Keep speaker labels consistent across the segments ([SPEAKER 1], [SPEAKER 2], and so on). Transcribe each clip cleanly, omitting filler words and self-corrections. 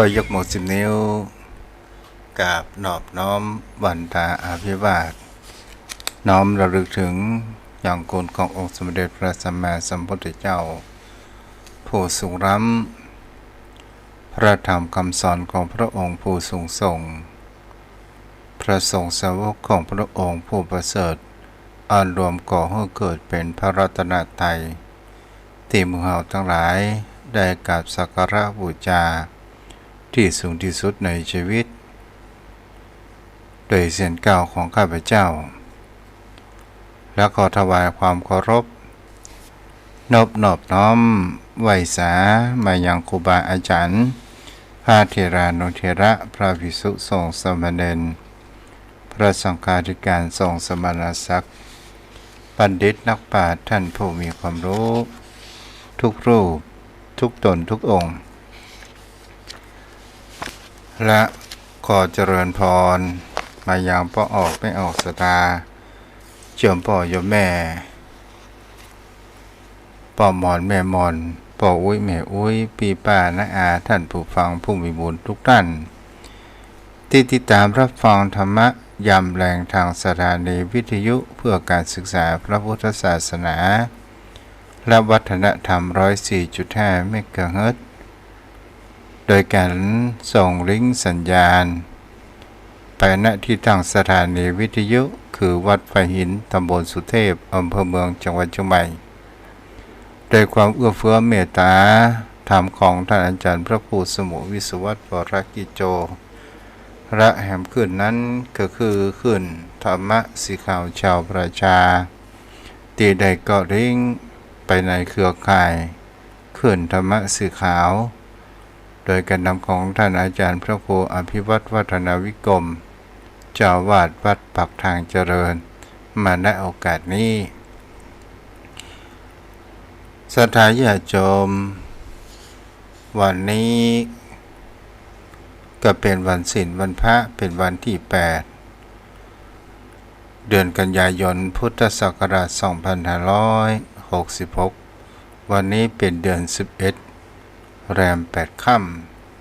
[SPEAKER 1] อยยกหมด10 นิ้วกราบนอบน้อมวันตาอาภิวาทน้อมระลึกถึงอย่างคุณขององค์สมเด็จพระสัมมาสัมพุทธเจ้าผู้สูงล้ำพระธรรมคำสอนของพระองค์ผู้สูงส่งพระสงฆ์สาวกของพระองค์ผู้ประเสริฐอันรวมก่อให้เกิดเป็นพระรัตนตรัยที่หมู่เฮาทั้งหลายได้กราบสักการะบูชาที่สูงที่สุดในชีวิตโดยเสียงกล่าวของข้าพเจ้าและขอถวายความเคารพนอบน้อมไหว้สามายังครูบาอาจารย์พระเถรานุเถระพระภิกษุสงฆ์สามเณรพระสังฆาธิการสงฆ์สมณศักดิ์บัณฑิตนักปราชญ์ท่านผู้มีความรู้ทุกรูปทุกตนทุกองค์และขอเจริญพรมายังพ่อออกไม่ออกสตาเจิมพ่อโยมแม่พ่อหมอนแม่หมอนพ่ออุ้ยแม่อุ้ยพี่ป้าน้าอาท่านผู้ฟังผู้มีบุญทุกท่านที่ติดตามรับฟังธรรมะยามแรงทางสถานีวิทยุเพื่อการศึกษาพระพุทธศาสนาและวัฒนธรรม 104.5 เมกะเฮิรตซ์โดยการส่งลิงก์สัญญาณไปณที่ตั้งสถานีวิทยุคือวัดไฟหินตำบลสุเทพอำเภอเมืองจังหวัดเชียงใหม่โดยความเอื้อเฟื้อเมตตาธรรมของท่านอาจารย์พระครูสมุวิศวัตรวรกิจโจและแห่งขึ้นนั้นก็คือขึ้นธรรมะสีขาวชาวประชาตีได้ก็ลิงก์ไปในเครือข่ายขึ้นธรรมะสีขาวโดยการนำของท่านอาจารย์พระครูอภิวัตรวัฒนาวิกรมเจ้าวาดวัดปักทางเจริญมาณโอกาสนี้ศรัทธาญาติโยมวันนี้ก็เป็นวันศีลวันพระเป็นวันที่8เดือนกันยายนพุทธศักราช2566วันนี้เป็นเดือน11แรม8ค่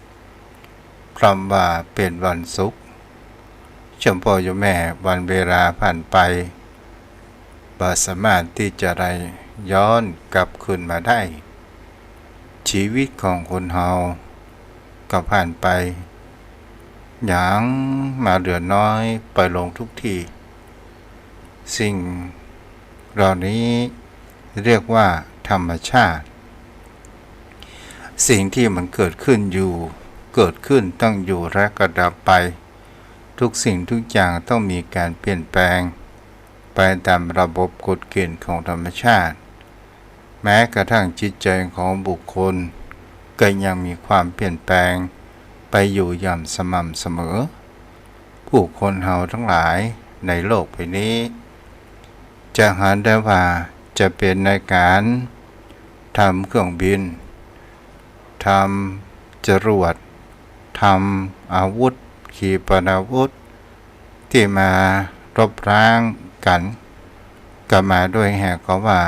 [SPEAKER 1] ำคำว่าเป็นวันศุกร์เจ้าพ่อโยมแม่วันเวลาผ่านไปบ่สามารถที่จะได้ย้อนกลับคืนมาได้ชีวิตของคนเฮาก็ผ่านไปอย่างมาเหลือน้อยไปลงทุกทีสิ่งเหล่านี้เรียกว่าธรรมชาติสิ่งที่มันเกิดขึ้นต้องอยู่และก็ดับไปทุกสิ่งทุกอย่างต้องมีการเปลี่ยนแปลงไปตามระบบกฎเกณฑ์ของธรรมชาติแม้กระทั่งจิตใจของบุคคลก็ยังมีความเปลี่ยนแปลงไปอยู่อย่างสม่ำเสมอผู้คนเฮาทั้งหลายในโลกใบนี้จะหาได้ว่าจะเป็นในการทำเครื่องบินทำจรวดทำอาวุธขีปนาวุธที่มารบร้างกันก็มาด้วยแหกก็ว่า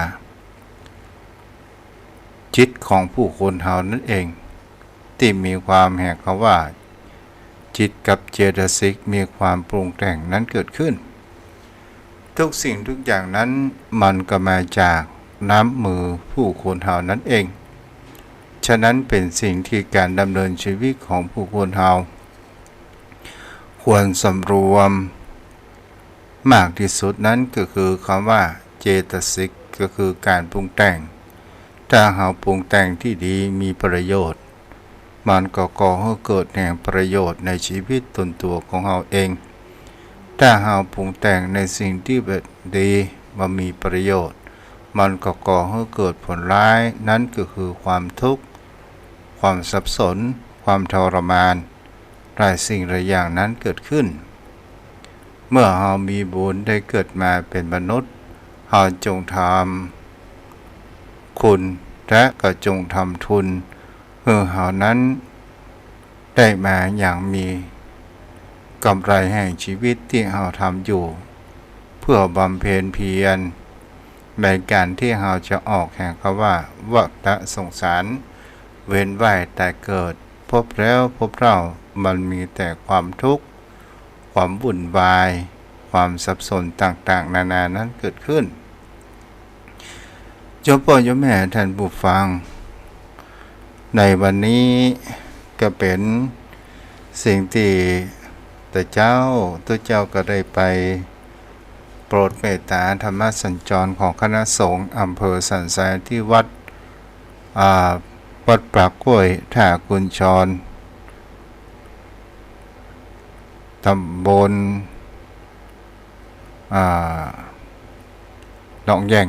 [SPEAKER 1] จิตของผู้คนเฮานั่นเองที่มีความแหกก็ว่าจิตกับเจตสิกมีความปรุงแต่งนั้นเกิดขึ้นทุกสิ่งทุกอย่างนั้นมันก็มาจากน้ำมือผู้คนเฮานั่นเองฉะนั้นเป็นสิ่งที่การดำเนินชีวิตของผู้คนเฮาควรสำรวมมากที่สุดนั้นก็คือคำว่าเจตสิกก็คือการปรุงแต่งถ้าเฮาปรุงแต่งที่ดีมีประโยชน์มันก็ก่อให้เกิดแห่งประโยชน์ในชีวิตตนตัวของเฮาเองถ้าเฮาปรุงแต่งในสิ่งที่แบบดีมามีประโยชน์มันก็ก่อให้เกิดผลร้ายนั่นก็คือความทุกข์ความสับสนความทรมานหลายสิ่งหลายอย่างนั้นเกิดขึ้นเมื่อเฮามีบุญได้เกิดมาเป็นมนุษย์เฮาจงทำคุณและก็จงทำทุนเพื่อเฮานั้นได้มาอย่างมีกำไรแห่งชีวิตที่เฮาทำอยู่เพื่อบำเพ็ญเพียรในการที่เฮาจะออกแห่งคำว่าวัฏสงสารเวียนว่ายแต่เกิด พบแล้วพบเล่ามันมีแต่ความทุกข์ความวุ่นวายความสับสนต่างๆนานานั้นเกิดขึ้นโยมพ่อโยมแม่ท่านผู้ฟังในวันนี้ก็เป็นสิ่งที่ตัวเจ้าก็ได้ไปโปรดเมตตาธรรมสัญจรของคณะสงฆ์อำเภอสันทรายที่วัดปากกล้วยท่ากุญชรตำบลหนองแย่ง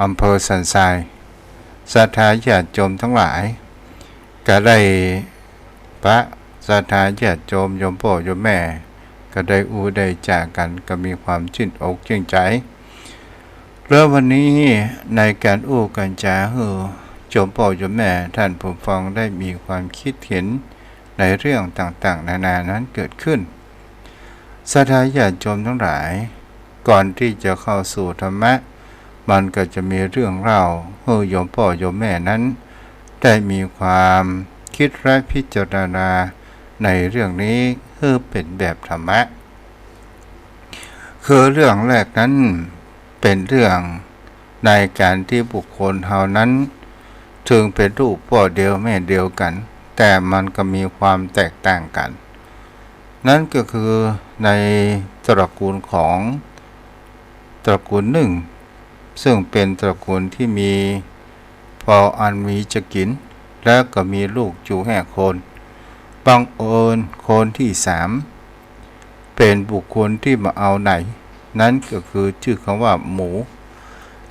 [SPEAKER 1] อำเภอสันทรายศรัทธาญาติโยมทั้งหลายก็ได้พระศรัทธาญาติโยมโยมพ่อโยมแม่ก็ได้ได้จากกันก็มีความชื่นอกชื่นใจเริ่มวันนี้ในการกันจาโยมพ่อโยมแม่ท่านผู้ฟังได้มีความคิดเห็นในเรื่องต่างๆนานานั้นเกิดขึ้นศรัทธาญาติโยมทั้งหลายก่อนที่จะเข้าสู่ธรรมะมันก็จะมีเรื่องเล่าให้โยมพ่อโยมแม่นั้นได้มีความคิดและพิจารณาในเรื่องนี้ให้เป็นแบบธรรมะคือเรื่องแรกนั้นเป็นเรื่องในการที่บุคคลเฮานั้นถึงเป็นลูกพ่อเดียวแม่เดียวกันแต่มันก็มีความแตกต่างกันนั่นก็คือในตระกูลของตระกูลหนึ่งซึ่งเป็นตระกูลที่มีพออันมีจะกินแล้วก็มีลูกอยู่5 คนบังเอิญคนที่3เป็นบุคคลที่มาเอาไหนนั่นก็คือชื่อคำว่าหมู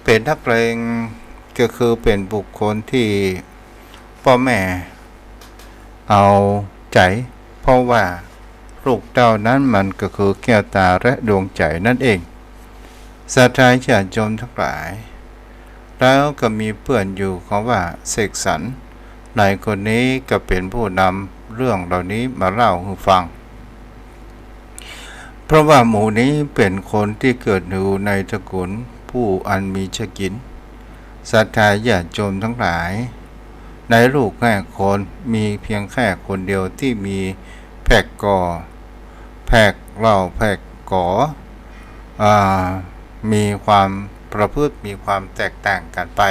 [SPEAKER 1] เป็นนักเลงก็คือเป็นบุคคลที่พ่อแม่เอาใจเพราะว่าลูกเต้านั้นมันก็คือแก้วตาและดวงใจนั่นเองศรัทธาญาติโยมทั้งหลายแล้วก็มีเพื่อนอยู่เขาว่าเสกสรรนายคนนี้ก็เป็นผู้นำเรื่องเหล่านี้มาเล่าให้ฟังเพราะว่าหมู่นี้เป็นคนที่เกิดอยู่ในตระกูลผู้อันมีชกินศรัทธาญาติโยมทั้งหลายในลูก5 คนมีเพียงแค่คนเดียวที่มีแพกก่อแพกเล่าแพกก่อมีความประพฤติมีความแตกต่างกันไป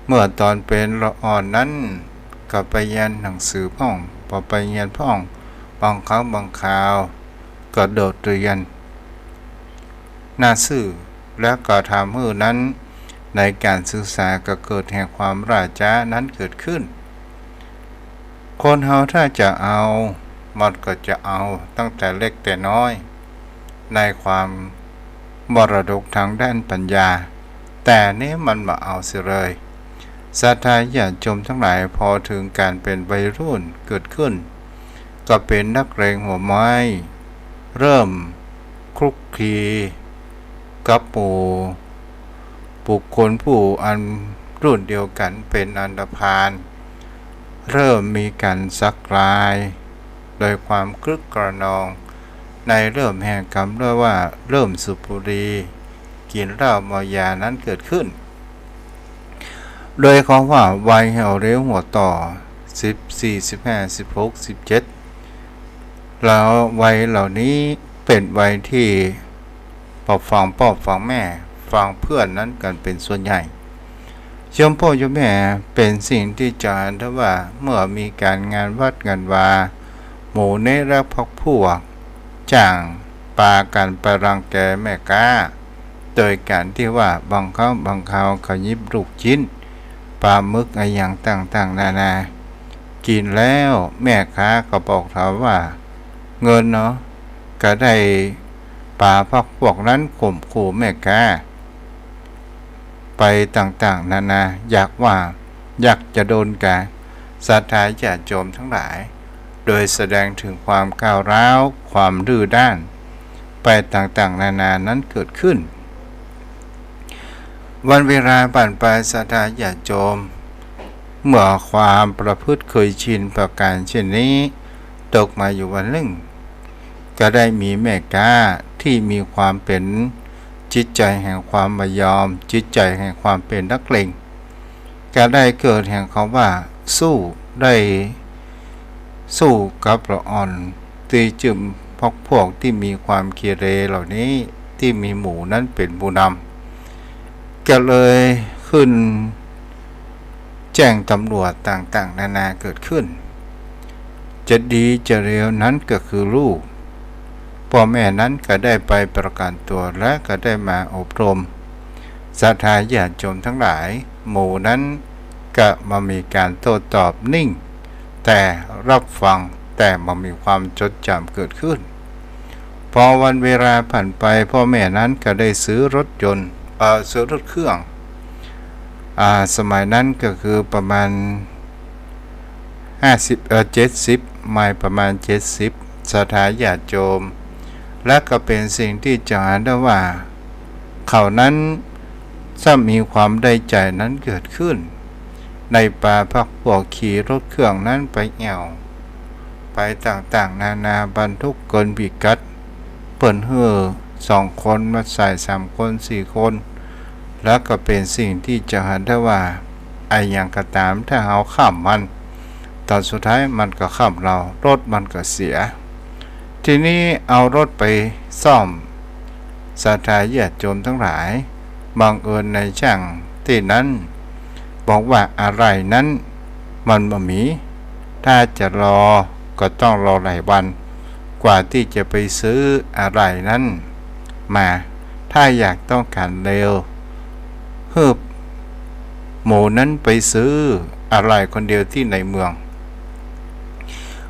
[SPEAKER 1] เมื่อตอนเป็นละอ่อนนั้นก็ไปเรียนหนังสือพ่องพอไปเรียนพ่องบางครั้งบางคราวก็โดดเรียนหน้าซื่อและก็ทำให้นั้นในการศึกษาก็เกิดแห่งความราช้านั้นเกิดขึ้นคนเฮาถ้าจะเอามันก็จะเอาตั้งแต่เล็กแต่น้อยในความมรดกทางด้านปัญญาแต่นี้มันมาเอาเสียเลยศรัทธาญาติโยมทั้งหลายพอถึงการเป็นวัยรุ่นเกิดขึ้นก็เป็นนักเลงหัวไม้เริ่มคลุกคลีกับบุคคลผู้อันรุ่นเดียวกันเป็นอันธพาลเริ่มมีการสักลายโดยความคลึกกระนองในเริ่มแห่งกรรมด้วยว่าเริ่มสูบบุหรี่กินเหล้าเมายานั้นเกิดขึ้นโดยเขาว่าวัยเหี่ยวเร็วหัวต่อ14 15 16 17แล้ววัยเหล่านี้เป็นวัยที่ปอบฟังแม่ฟังเพื่อนนั้นกันเป็นส่วนใหญ่โยมพ่อโยมแม่เป็นสิ่งที่จารย์ว่าเมื่อมีการงานวัดงานวาหมู่เนรพักพวกจ้างปากันไปรังแกแม่ค้าโดยการที่ว่าบางครั้งบางคราวขยิบลูกชิ้นปลาหมึกอะไรอย่างต่างๆนานากินแล้วแม่ค้าก็บอกเขาว่าเงินเนาะก็ได้ปลาพักพวกนั้นข่มขู่แม่ค้าไปต่างๆนานาอยากจะโดนกันศรัทธาญาติโยมทั้งหลายโดยแสดงถึงความก้าวร้าวความดื้อด้านไปต่างๆนานานั้นเกิดขึ้นวันเวลาผ่านไปศรัทธาญาติโยมเมื่อความประพฤติเคยชินประการเช่นนี้ตกมาอยู่วันหนึ่งก็ได้มีแม่ค้าที่มีความเป็นจิตใจแห่งความไม่ยอมจิตใจแห่งความเป็นนักเลงก็ได้เกิดแห่งเขาว่า สู้ได้สู้กับละอ่อนตีจึมพวกที่มีความเกเรเหล่านี้ที่มีหมู่นั้นเป็นผู้นำก็เลยขึ้นแจ้งตำรวจต่างๆนานาเกิดขึ้นจะดีจะเร็วนั้นก็คือลูกพ่อแม่นั้นก็ได้ไปประกันตัวและก็ได้มาอบรมศรัทธาญาติโยมทั้งหลายหมู่นั้นก็มามีการโต้ตอบนิ่งแต่รับฟังแต่มามีความจดจำเกิดขึ้นพอวันเวลาผ่านไปพ่อแม่นั้นก็ได้ซื้อรถยนต์ซื้อรถเครื่องสมัยนั้นก็คือประมาณ70ไม่ประมาณ70ศรัทธาญาติโยมและก็เป็นสิ่งที่จะหาได้ว่าเขานั้นถ้ามีความได้ใจนั้นเกิดขึ้นในป่าพักพวกขี่รถเครื่องนั้นไปแอวไปต่างๆนานาบรรทุกเกินพิกัดเปิ่นเฮือ2 คนมาใส่3 คน4 คนแล้วก็เป็นสิ่งที่จะหาได้ว่าไอ้อย่างก็ตามถ้าเอาข้ามมันตอนสุดท้ายมันก็ข้ามเรารถมันก็เสียทีนี้เอารถไปซ่อมศรัทธาญาติโยมทั้งหลายบังเอิญในช่างที่นั้นบอกว่าอะไรนั้นมันบ่มีถ้าจะรอก็ต้องรอหลายวันกว่าที่จะไปซื้ออะไรนั้นมาถ้าอยากต้องการเร็วฮึบหมู่นั้นไปซื้ออะไรคนเดียวที่ในเมือง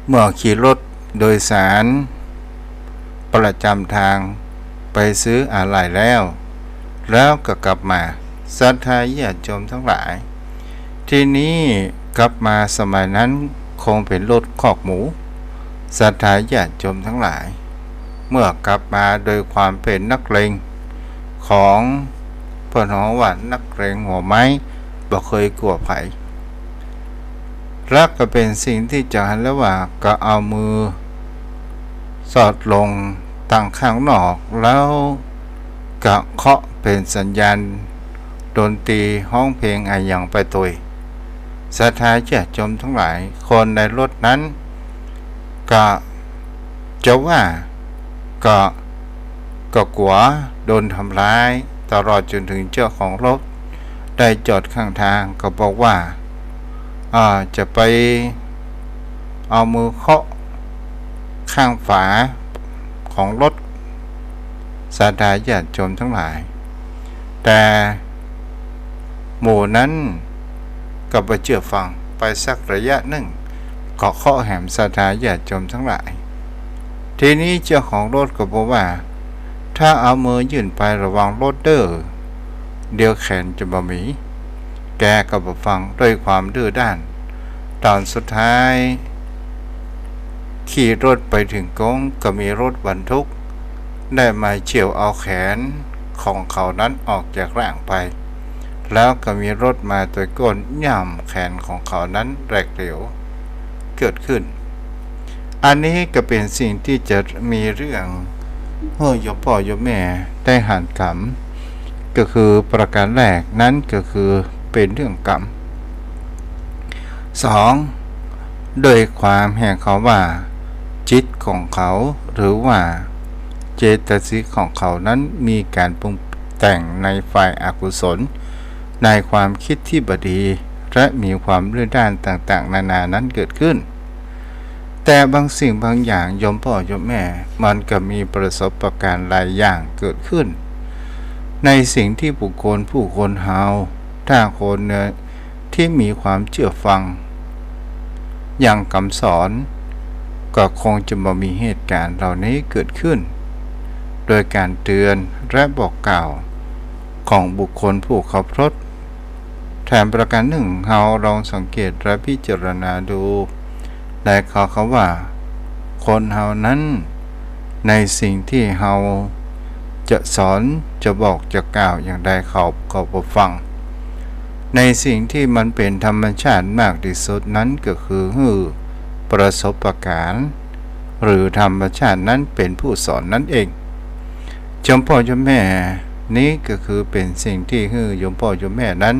[SPEAKER 1] เมื่อขี่รถโดยสารประจำทางไปซื้ออะไรแล้วก็กลับมาศรัทธาญาติโยมทั้งหลายทีนี้กลับมาสมัยนั้นคงเป็นรถคอกหมูศรัทธาญาติโยมทั้งหลายเมื่อกลับมาโดยความเป็นนักเลงของเพิ่นฮ้องว่านักเลงหัวไม้บ่เคยกลัวไผรักก็เป็นสิ่งที่จะหันแล้วว่าก็เอามือสอดลงตั้งข้างนอกแล้วก็เคาะเป็นสัญญาณดนตรีห้องเพลงอะไรอย่างไปตุยศรัทธาญาติโยมทั้งหลายคนในรถนั้นก็จะว่าก็กลัวโดนทำร้ายตลอดจนถึงเจ้าของรถได้จอดข้างทางก็บอกว่าจะไปเอามือเคาะข้างฝาของรถศรัทธาญาติโยมทั้งหลายแต่หมู่นั้นก็บ่เชื่อฟังไปสักระยะหนึ่งก็เคาะแหมศรัทธาญาติโยมทั้งหลายทีนี้เจ้าของรถก็บอกว่าถ้าเอามือยื่นไประวังรถเด้อเดี๋ยวแขนจะบ่มีแกก็บ่ฟังด้วยความดื้อด้านตอนสุดท้ายขี่รถไปถึงกงก็มีรถบรรทุกได้มาเฉี่ยวเอาแขนของเขานั้นออกจากร่างไปแล้วก็มีรถมาตัวก้นย่ำแขนของเขานั้นแหลกเหลวเกิดขึ้นอันนี้ก็เป็นสิ่งที่จะมีเรื่องโยมพ่อโยมแม่ได้หันกรรมก็คือประการแรกนั้นก็คือเป็นเรื่องกรรม2โดยความแห่งเขาว่าจิตของเขาหรือว่าเจตสิกของเขานั้นมีการปรุงแต่งในฝ่ายอกุศลในความคิดที่บดีและมีความเลื่อนด้านต่างๆนานานั้นเกิดขึ้นแต่บางสิ่งบางอย่างโยมพ่อโยมแม่มันก็มีประสบการณ์หลายอย่างเกิดขึ้นในสิ่งที่ผู้คนเฮาถ้าคนที่มีความเชื่อฟังอย่างคำสอนก็คงจะบ่มีเหตุการณ์เหล่านี้เกิดขึ้นโดยการเตือนและบอกกล่าวของบุคคลผู้ขับรถแถมประการหนึ่งเฮาลองสังเกตและพิจารณาดูได้เขาว่าคนเฮานั้นในสิ่งที่เฮาจะสอนจะบอกจะกล่าวอย่างใดเขาบ่ฟังในสิ่งที่มันเป็นธรรมชาติมากที่สุดนั้นก็คือประสบการณ์หรือธรรมชาตินั้นเป็นผู้สอนนั่นเองโยมพ่อโยมแม่นี้ก็คือเป็นสิ่งที่โยมพ่อโยมแม่นั้น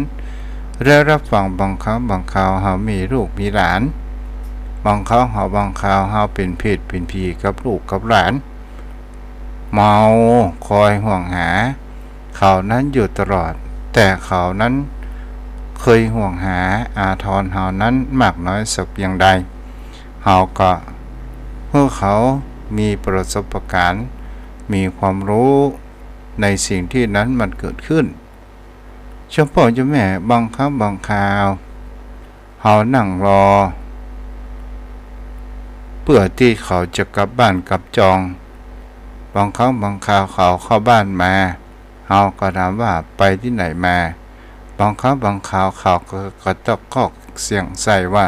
[SPEAKER 1] และรับฟังบางครั้งบางคราวเฮามีลูกมีหลานบางครั้งบางคราวเฮาเป็นเพศเป็นพี่กับลูกกับหลานเมาคอยห่วงหาเขานั้นอยู่ตลอดแต่เขานั้นเคยห่วงหาอาทรเฮานั้นมากน้อยสักเพียงใดเฮาก็เมื่อเขามีประสบการณ์มีความรู้ในสิ่งที่นั้นมันเกิดขึ้นเฉพาะเจ้าแม่บางครั้งบางคราวเฮานั่งรอเพื่อที่เขาจะกลับบ้านกลับจองบางครั้งบางคราวเขาเข้าบ้านมาเฮาก็ถามว่าไปที่ไหนมาบางครั้งบางคราวเขาก็ตะคอกเสียงใส่ว่า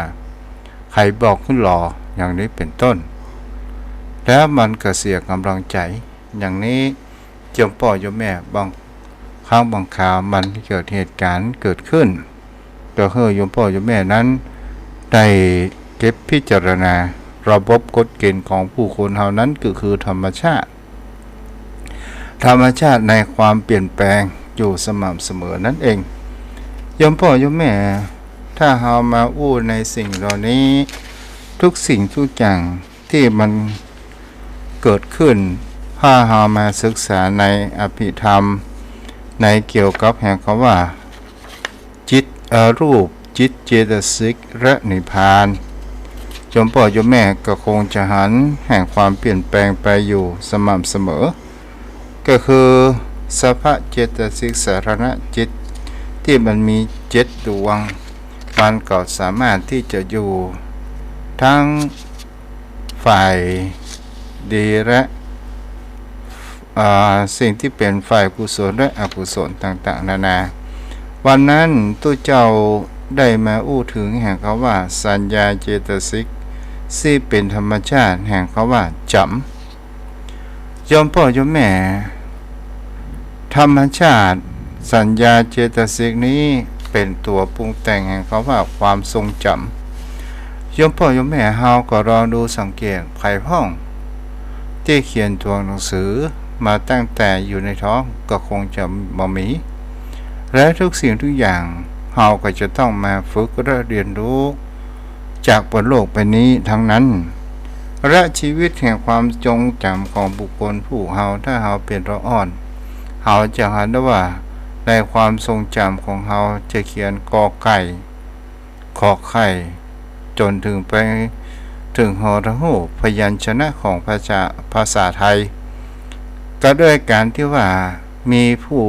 [SPEAKER 1] ใครบอกขึ้นรออย่างนี้เป็นต้นแล้วมันก็เสียกำลังใจอย่างนี้เจ้าพ่อเจ้าแม่บางครั้งบางคราวมันเกิดเหตุการณ์เกิดขึ้นก็คือโยมพ่อโยมแม่นั้นได้เก็บพิจารณาระบบกฎเกณฑ์ของผู้คนเฮานั้นก็คือธรรมชาติในความเปลี่ยนแปลงอยู่สม่ำเสมอนั่นเองโยมพ่อโยมแม่ถ้าเฮามาอู้ในสิ่งเหล่านี้ทุกสิ่งทุกอย่างที่มันเกิดขึ้นถ้าเฮามาศึกษาในอภิธรรมในเกี่ยวกับแห่งคำว่าจิตรูปจิตเจตสิกและนิพพานโยมพ่อโยมแม่ก็คงจะหันแห่งความเปลี่ยนแปลงไปอยู่สม่ำเสมอก็คือสภะเจตสิกสารณะจิตที่มันมี7ดวงมันก็สามารถที่จะอยู่ทั้งฝ่ายดีและสิ่งที่เป็นฝ่ายกุศลและอกุศลต่างๆนานาวันนั้นตู้เจ้าได้มาอู้ถึงแห่งคำว่าสัญญาเจตสิกที่เป็นธรรมชาติแห่งคำว่าจำโยมพ่อโยมแม่ธรรมชาติสัญญาเจตสิกนี้เป็นตัวปรุงแต่งแห่งคำว่าความทรงจำโยมพ่อโยมแม่เฮาก็ลองดูสังเกตไผ่พ่องที่เขียนตัวหนังสือมาตั้งแต่อยู่ในท้องก็คงจะบ่มีและทุกสิ่งทุกอย่างเฮาก็จะต้องมาฝึกและเรียนรู้จากบนโลกใบนี้ทั้งนั้นและชีวิตแห่งความจงจำของบุคคลผู้เฮาถ้าเฮาเป็นละอ่อนเฮาจะเห็นได้ว่าในความทรงจำของเฮาจะเขียนกอไก่ขอไข่จนถึงไปถึงหอระหูพยัญชนะของภาษาไทยก็ด้วยการที่ว่ามีผู้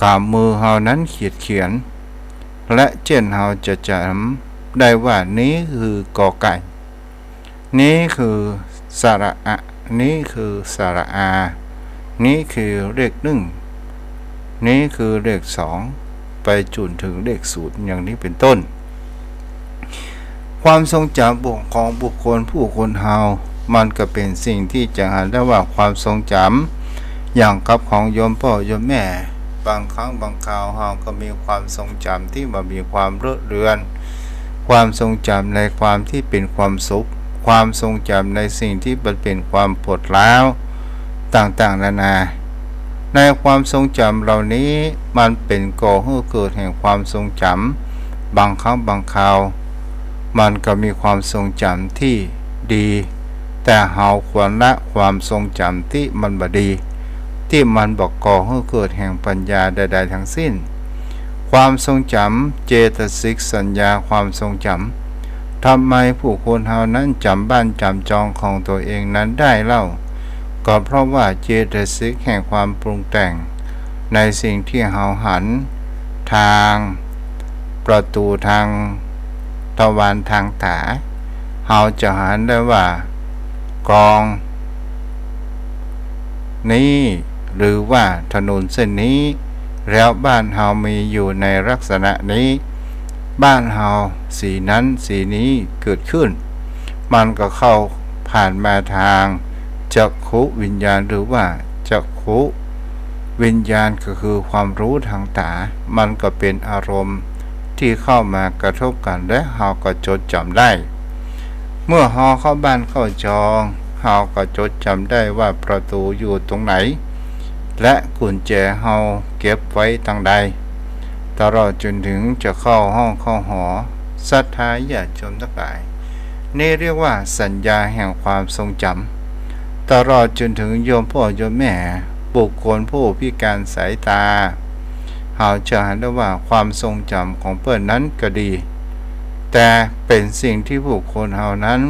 [SPEAKER 1] กำมือเฮานั้นเขียนและเช่นเฮาจะจำได้ว่านี้คือกอไก่นี้คือสระอะนี้คือสระอานี้คือเลข1นี้คือเลข2ไปจนถึงเลข0อย่างนี้เป็นต้นความทรงจำของบุคคลผู้คนเฮามันก็เป็นสิ่งที่จะหันได้ว่าความทรงจำอย่างกับของโยมพ่อโยมแม่บางครั้งบางคราวเฮาก็มีความทรงจำที่มันมีความเลอะเลือนความทรงจำในความที่เป็นความสุขความทรงจำในสิ่งที่มันเป็นความปวดร้าวต่างๆนานาในความทรงจำเหล่านี้มันเป็นก่อให้เกิดแห่งความทรงจำบางครั้งบางคราวมันก็มีความทรงจำที่ดีแต่เฮาควรละความทรงจำที่มันบ่ดีที่มันบอกก่อให้เกิดแห่งปัญญาใดๆทั้งสิ้นความทรงจำเจตสิกสัญญาความทรงจำทำไมผู้คนเฮานั้นจำบ้านจำจองของตัวเองนั้นได้เล่าก็เพราะว่าเจตสิกแห่งความปรุงแต่งในสิ่งที่เฮาหันทางประตูทางตะวันทางตาเฮาจะหันได้ว่ากองนี้หรือว่าถนนเส้นนี้แล้วบ้านเฮามีอยู่ในลักษณะนี้บ้านเฮาสีนั้นสีนี้เกิดขึ้นมันก็เข้าผ่านมาทางจักขุวิญญาณหรือว่าจักขุวิญญาณก็คือความรู้ทางตามันก็เป็นอารมณ์ที่เข้ามากระทบกันและเฮาก็จดจำได้เมื่อเฮาเข้าบ้านเข้าจองเฮาก็จดจำได้ว่าประตูอยู่ตรงไหนและกุญแจเฮาเก็บไว้ทางใด ตลอดจนถึงจะเข้าห้องเข้าหอศรัทธาญาติโยมทั้งหลายนี่เรียกว่าสัญญาแห่งความทรงจำตลอดจนถึงโยมพ่อโยมแม่บุคคลผู้พิการสายตาเราจะเห็นได้ว่าความทรงจำของเปิ้นนั้นก็ดีแต่เป็นสิ่งที่บุคคลเฮานั้น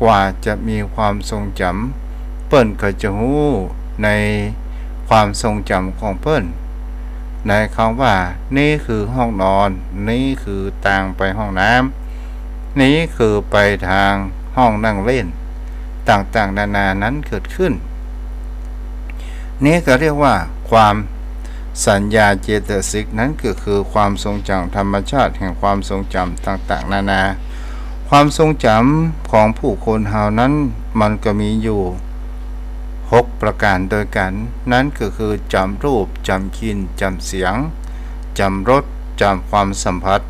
[SPEAKER 1] กว่าจะมีความทรงจำเปิ้นก็จะรู้ในความทรงจำของเปิ้นในคำว่านี่คือห้องนอนนี่คือทางไปห้องน้ำนี้คือไปทางห้องนั่งเล่นต่างๆนานานั้นเกิดขึ้นนี้ก็เรียกว่าความสัญญาเจตสิกนั้นก็คือความทรงจำธรรมชาติแห่งความทรงจำต่างๆนานาความทรงจำของผู้คนเฮานั้นมันก็มีอยู่6ประการโดยกันนั้นก็คือจำรูปจำกลิ่นจำเสียงจำรสจำความสัมผัส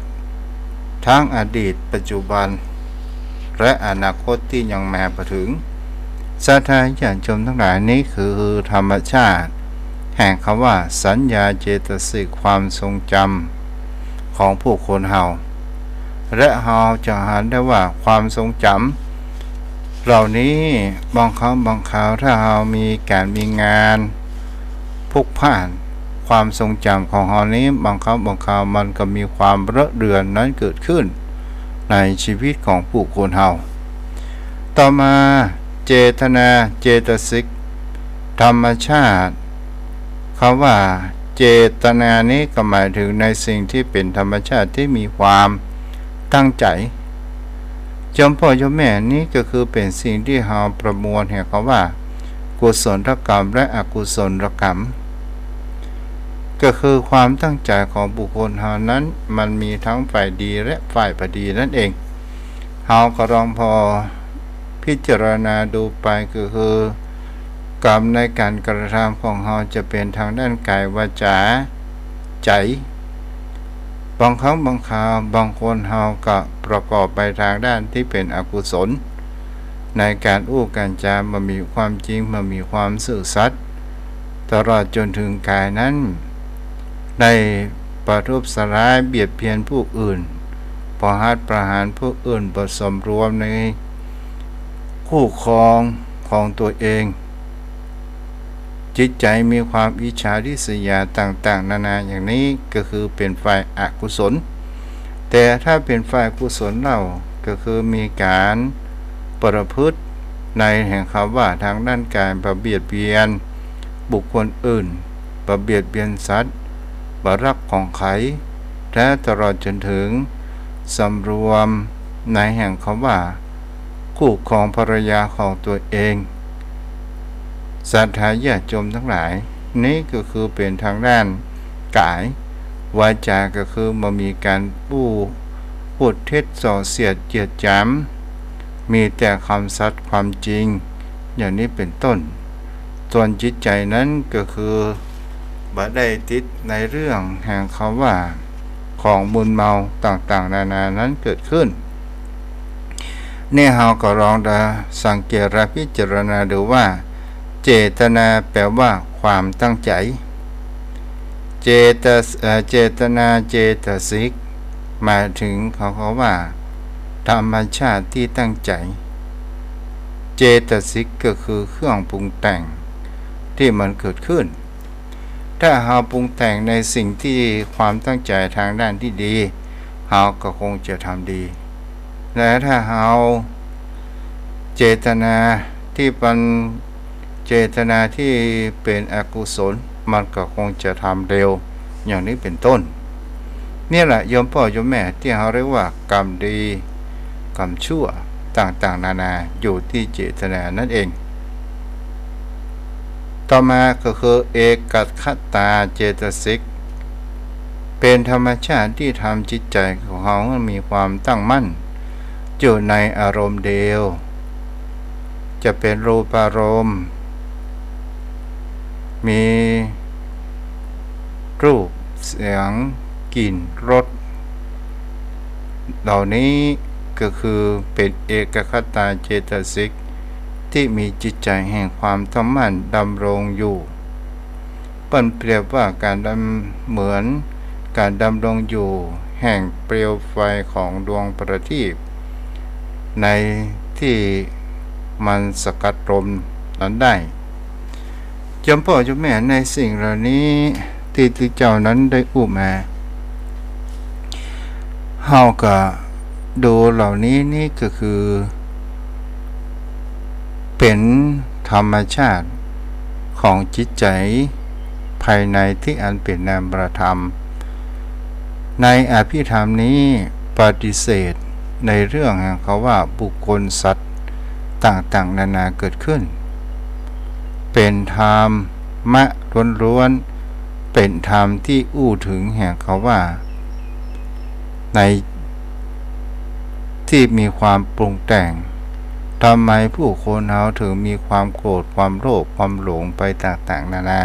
[SPEAKER 1] ทั้งอดีตปัจจุบันและอนาคตที่ยังมาถึงศรัทธาญาติโยมทั้งหลายนี้คือธรรมชาติแห่งคำว่าสัญญาเจตสิกความทรงจำของผู้คนเฮาและเฮาจะเห็นได้ว่าความทรงจำเหล่านี้บางครั้งบางคราวถ้าเฮามีการมีงานพุกผ่านความทรงจำของเฮานี้บางครั้งบางคราวมันก็มีความระเดือนนั้นเกิดขึ้นในชีวิตของผู้คนเฮาต่อมาเจตนาเจตสิกธรรมชาติคำว่าเจตนานี้ก็หมายถึงในสิ่งที่เป็นธรรมชาติที่มีความตั้งใจจำพ่อจำแม่นี้ก็คือเป็นสิ่งที่เราประมวลเห็นเขาว่ากุศลกรรมและอกุศลกรรมก็คือความตั้งใจของบุคคลเฮานั้นมันมีทั้งฝ่ายดีและฝ่ายไม่ดีนั่นเองเฮาก็ลองพอพิจารณาดูไปก็คือกรรมในการกระทำของเฮาจะเป็นทางด้านกายวาจาใจบางครั้งบางคราวบางคนเฮาก็ประกอบไปทางด้านที่เป็นอกุศลในการอู้การจามันมีความจริงมันมีความซื่อสัตย์ตลอดจนถึงกายนั้นได้ประทุษร้ายเบียดเบียนผู้อื่นประหารผู้อื่นผสมรวมในคู่ครองของตัวเองจิตใจมีความอิจฉาริษยาต่างๆนานาอย่างนี้ก็คือเป็นฝ่ายอกุศลแต่ถ้าเป็นฝ่ายกุศลเราก็คือมีการประพฤติในแห่งคำว่าทางด้านการประเบียดเบียนบุคคลอื่นประเบียดเบียนสัตว์บรักของใครและตลอดจนถึงสำรวมในแห่งคำว่าคู่ของภรรยาของตัวเองศรัทธาญาติโยมทั้งหลายนี้ก็คือเป็นทางด้านกายวาจาก็คือมันมีการพูดเท็จส่อเสียดเกียดจ้ำมีแต่คำสัตย์ความจริงอย่างนี้เป็นต้นส่วนจิตใจนั้นก็คือบ่ได้ติดในเรื่องแห่งคำว่าของมึนเมาต่างๆนานานั้นเกิดขึ้นนี่เราก็ลองได้สังเกตและพิจารณาดูว่าเจตนาแปลว่าความตั้งใจเจตนาเจตสิกหมายถึงเขาว่าธรรมชาติที่ตั้งใจเจตสิกก็คือเครื่องปรุงแต่งที่มันเกิดขึ้นถ้าเราปรุงแต่งในสิ่งที่ความตั้งใจทางด้านที่ดีเราก็คงจะทำดีและถ้าเราเจตนาที่เป็นเจตนาที่เป็นอกุศลมันก็คงจะทำเร็วอย่างนี้เป็นต้นนี่แหละโยมพ่อโยมแม่ที่เขาเรียกว่ากรรมดีกรรมชั่วต่างๆนานาอยู่ที่เจตนานั่นเองต่อมาก็คือเอกคตาเจตสิกเป็นธรรมชาติที่ทำจิตใจของเขามีความตั้งมั่นอยู่ในอารมณ์เดียวจะเป็นรูปารมณ์มีรูปเสียงกลิ่นรสเหล่านี้ก็คือเป็นเอกคตาเจตสิกที่มีจิตใจแห่งความตั้งมั่นดำรงอยู่เปรียบว่าการเหมือน การดำรงอยู่แห่งเปลวไฟของดวงประทีปในที่มันสกัดลมนั้นได้จำพ่อจำแม่ในสิ่งเหล่านี้ที่เจ้านั้นได้อุมาเฮาก็ดูเหล่านี้นี่ก็คือเป็นธรรมชาติของจิตใจภายในที่อันเป็นนามธรรมในอภิธรรมนี้ปฏิเสธในเรื่องเขาว่าบุคคลสัตว์ต่างๆนานาเกิดขึ้นเป็นธรรมะล้วนๆเป็นธรรมที่อู้ถึงแห่งเขาว่าในที่มีความปรุงแต่งทำไมผู้คนเราถึงมีความโกรธความโลภความหลงไปต่างๆนานา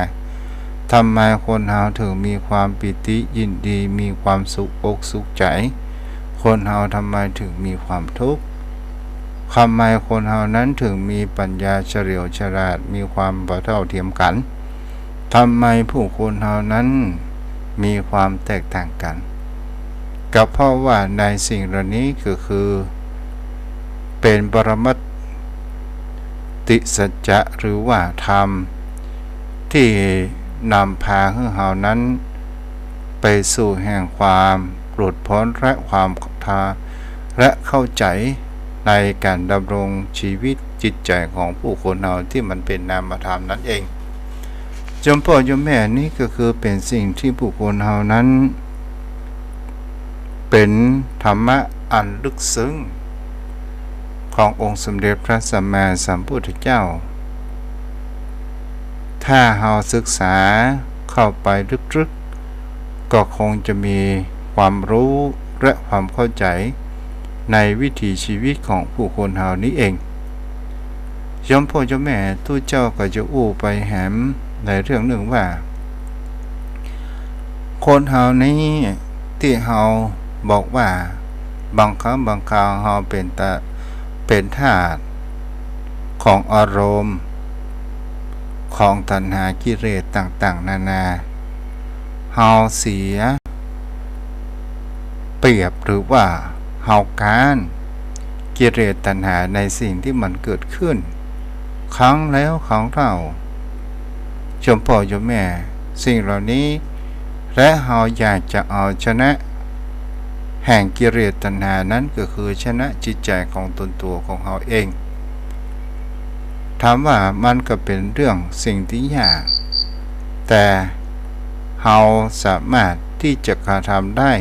[SPEAKER 1] ทำไมคนเราถึงมีความปิติยินดีมีความสุขอกสุขใจคนเราทำไมถึงมีความทุกข์ทำไมคนเรานั้นถึงมีปัญญาเฉลียวฉลาดมีความเท่าเทียมกันทำไมผู้คนเรานั้นมีความแตกต่างกันก็เพราะว่าในสิ่งเหล่านี้ก็คือเป็นปรมัตติสัจจะหรือว่าธรรมที่นำพาให้เรานั้นไปสู่แห่งความหลุดพ้นและความและเข้าใจในการดำรงชีวิตจิตใจของผู้คนเราที่มันเป็นนามธรรมนั่นเองจำพ่อจำแม่นี้ก็คือเป็นสิ่งที่ผู้คนเรานั้นเป็นธรรมะอันลึกซึ้งขององค์สมเด็จพระสัมมาสัมพุทธเจ้าถ้าเราศึกษาเข้าไปลึกๆก็คงจะมีความรู้และความเข้าใจในวิถีชีวิตของผู้คนเรานี้เองยมพ่อเจ้าแม่ตู้เจ้าก็จะอู้ไปแหมในเรื่องหนึ่งว่าคนเรานี้ที่เราบอกว่าบางครั้งบางคราวเราเป็นทาสของอารมณ์ของตัณหากิเลสต่างๆนานาเฮาเสียเปรียบหรือว่าเฮาการกิเลสตัณหาในสิ่งที่มันเกิดขึ้นครั้งแล้วครั้งเล่าชมพ่อชมแม่สิ่งเหล่านี้และเฮาอยากจะเอาชนะแห่งกิเลสตัณหานั้นก็คือชนะจิตใจของตนตัวของเฮาเองถามว่ามันก็เป็นเรื่องสิ่งที่ยากแต่เฮาสามารถที่จะกระทำได้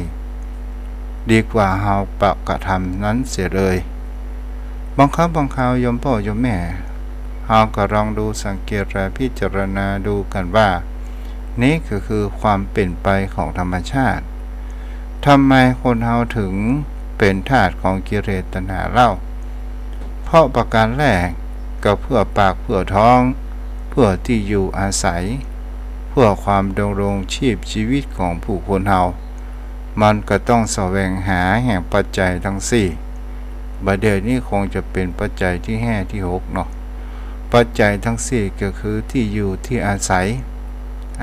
[SPEAKER 1] ดีกว่าเฮาปะกระทำนั้นเสียเลยบางครั้งบางคราวโยมพ่อโยมแม่เฮาก็ลองดูสังเกตและพิจารณาดูกันว่านี่ก็คือความเป็นไปของธรรมชาติทำไมคนเฮาถึงเป็นทาสของกิเลสตัณหาเล่าเพราะประการแรกก็เพื่อปากเพื่อท้องเพื่อที่อยู่อาศัยเพื่อความดำรงชีวิตของผู้คนเฮามันก็ต้องแสวงหาแห่งปัจจัยทั้งสี่บัดเดี๋ยวนี้คงจะเป็นปัจจัยที่5ที่6เนาะปัจจัยทั้งสี่ก็คือที่อยู่ที่อาศัย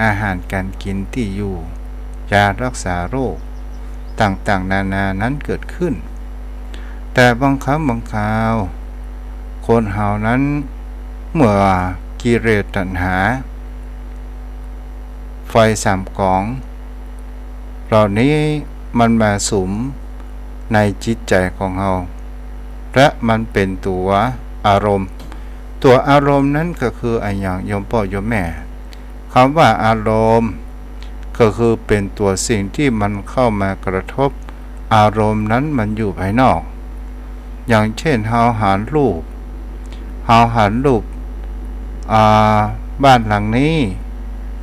[SPEAKER 1] อาหารการกินที่อยู่ยารักษาโรคต่างๆนานานั้นเกิดขึ้นแต่บางครั้งบางคราวคนเฮานั้นเมื่อกิเลสตัณหาไฟสามกองเหล่านี้มันมาสุมในจิตใจของเราและมันเป็นตัวอารมณ์ตัวอารมณ์นั้นก็คืออะไรอย่างโยมพ่อโยมแม่คำว่าอารมณ์ก็คือเป็นตัวสิ่งที่มันเข้ามากระทบอารมณ์นั้นมันอยู่ภายนอกอย่างเช่นเฮาหันรูปบ้านหลังนี้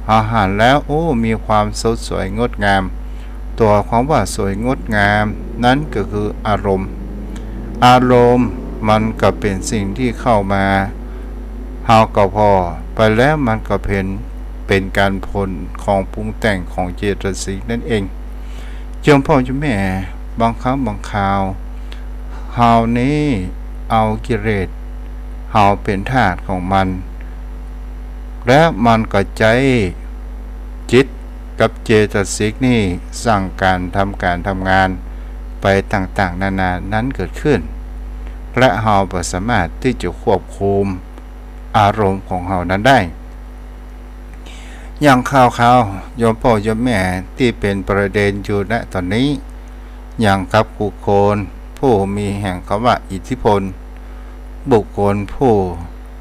[SPEAKER 1] เฮาหันแล้วโอ้มีความสดสวยงดงามตัวของว่าสวยงดงามนั้นก็คืออารมณ์มันก็เป็นสิ่งที่เข้ามาเฮาก็พอไปแล้วมันก็เป็นการผลของปรุงแต่งของเจตสิกนั่นเองโยมพ่อโยมแม่บางครั้งบางคราวเฮานี้เอากิเลสเฮาเป็นทาสของมันและมันก็ใจจิต กับเจตสิกนี่สั่งการทำงานไปต่างๆนานานั้นเกิดขึ้นและเราบ่สามารถที่จะควบคุมอารมณ์ของเรานั้นได้อย่างข่าวโยมพ่อโยมแม่ที่เป็นประเด็นอยู่ณตอนนี้อย่างกับบุคคลผู้มีแห่งคำว่าอิทธิพลบุคคลผู้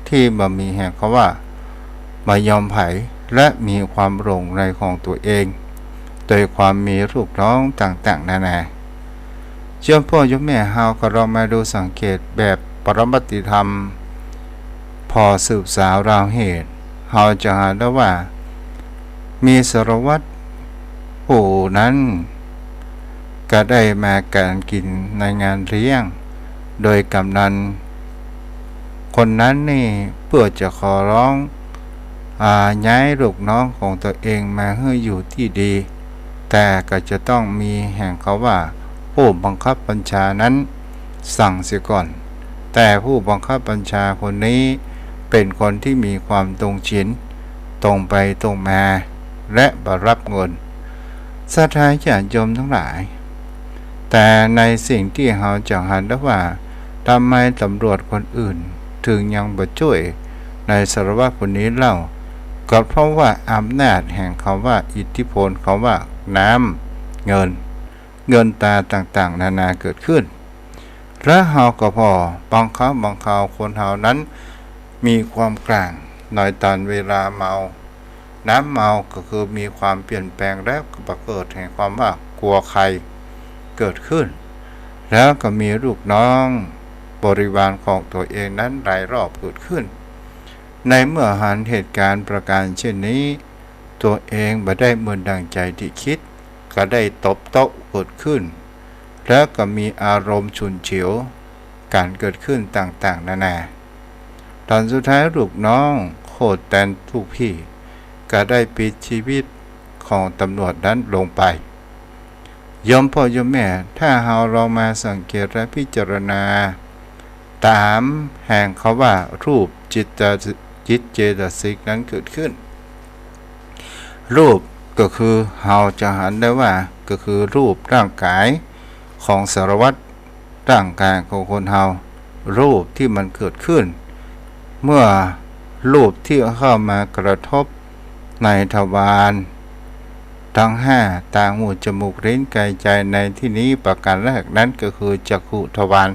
[SPEAKER 1] ที่บ่มีแห่งคำว่าไม่ยอมไผและมีความหลงในของตัวเองโดยความมีลูกน้องต่างๆนานาโยมพ่อโยมแม่เฮาก็ลองมาดูสังเกตแบบปรมัตถธรรมพอสืบสาวราวเหตุเฮาจะหาได้ว่ามีสารวัตรผู้นั้นก็ได้มาการกินในงานเลี้ยงโดยกำนันคนนั้นนี่เพื่อจะขอร้องย้ายลูกน้องของตัวเองมาให้อยู่ที่ดีแต่ก็จะต้องมีแห่งเขาว่าผู้บังคับบัญชานั้นสั่งเสียก่อนแต่ผู้บังคับบัญชาคนนี้เป็นคนที่มีความตรงฉินตรงไปตรงมาและบรับเงินศรัทธาญาติโยมทั้งหลายแต่ในสิ่งที่เราจะหันได้ว่าทำไมตำรวจคนอื่นถึงยังบ่ช่วยในสารวัตรคนนี้เล่าก็เพราะว่าอำนาจแห่งคำว่าอิทธิพลคำว่าน้ำเงินตาต่างๆนานาเกิดขึ้นและเฮาก็พอบางครั้งบางคราวคนเฮานั้นมีความกลางในตอนเวลาเมาน้ำเมาก็คือมีความเปลี่ยนแปลงและประเกิดแห่งความว่ากลัวใครเกิดขึ้นแล้วก็มีลูกน้องบริวารของตัวเองนั้นหลายรอบเกิดขึ้นในเมื่อหันเหตุการณ์ประการเช่นนี้ตัวเองบ่ได้เหมือนดังใจที่คิดก็ได้ตบโต๊ะเกิดขึ้นแล้วก็มีอารมณ์ฉุนเฉียวการเกิดขึ้นต่างๆนานาตอนสุดท้ายลูกน้องโคตรแตนทุกพี่ก็ได้ปิดชีวิตของตำรวจนั้นลงไปโยมพ่อโยมแม่ถ้าเราลองมาสังเกตและพิจารณาตามแห่งเขาว่ารูปจิตเจตสิกนั้นเกิดขึ้นรูปก็คือเราจะหันได้ว่าก็คือรูปร่างกายของสารวัตรร่างกายของคนเฮารูปที่มันเกิดขึ้นเมื่อรูปที่เข้ามากระทบในทวารทั้ง5ตาหูจมูกลิ้นกายใจในที่นี้ประการแรกนั้นก็คือจักขุทวาร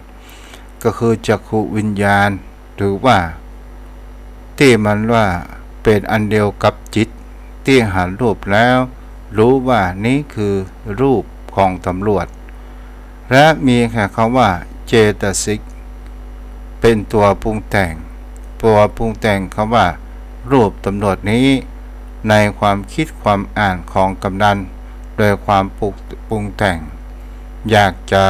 [SPEAKER 1] ก็คือจักขุวิญญาณหรือว่าที่มันว่าเป็นอันเดียวกับจิตที่หันรูปแล้วรู้ว่านี้คือรูปของตำรวจและมีแค่คำว่าเจตสิกเป็นตัวปรุงแต่งคำว่ารูปตำรวจนี้ในความคิดความอ่านของกำนันโดยความปรุงแต่งอยากจะ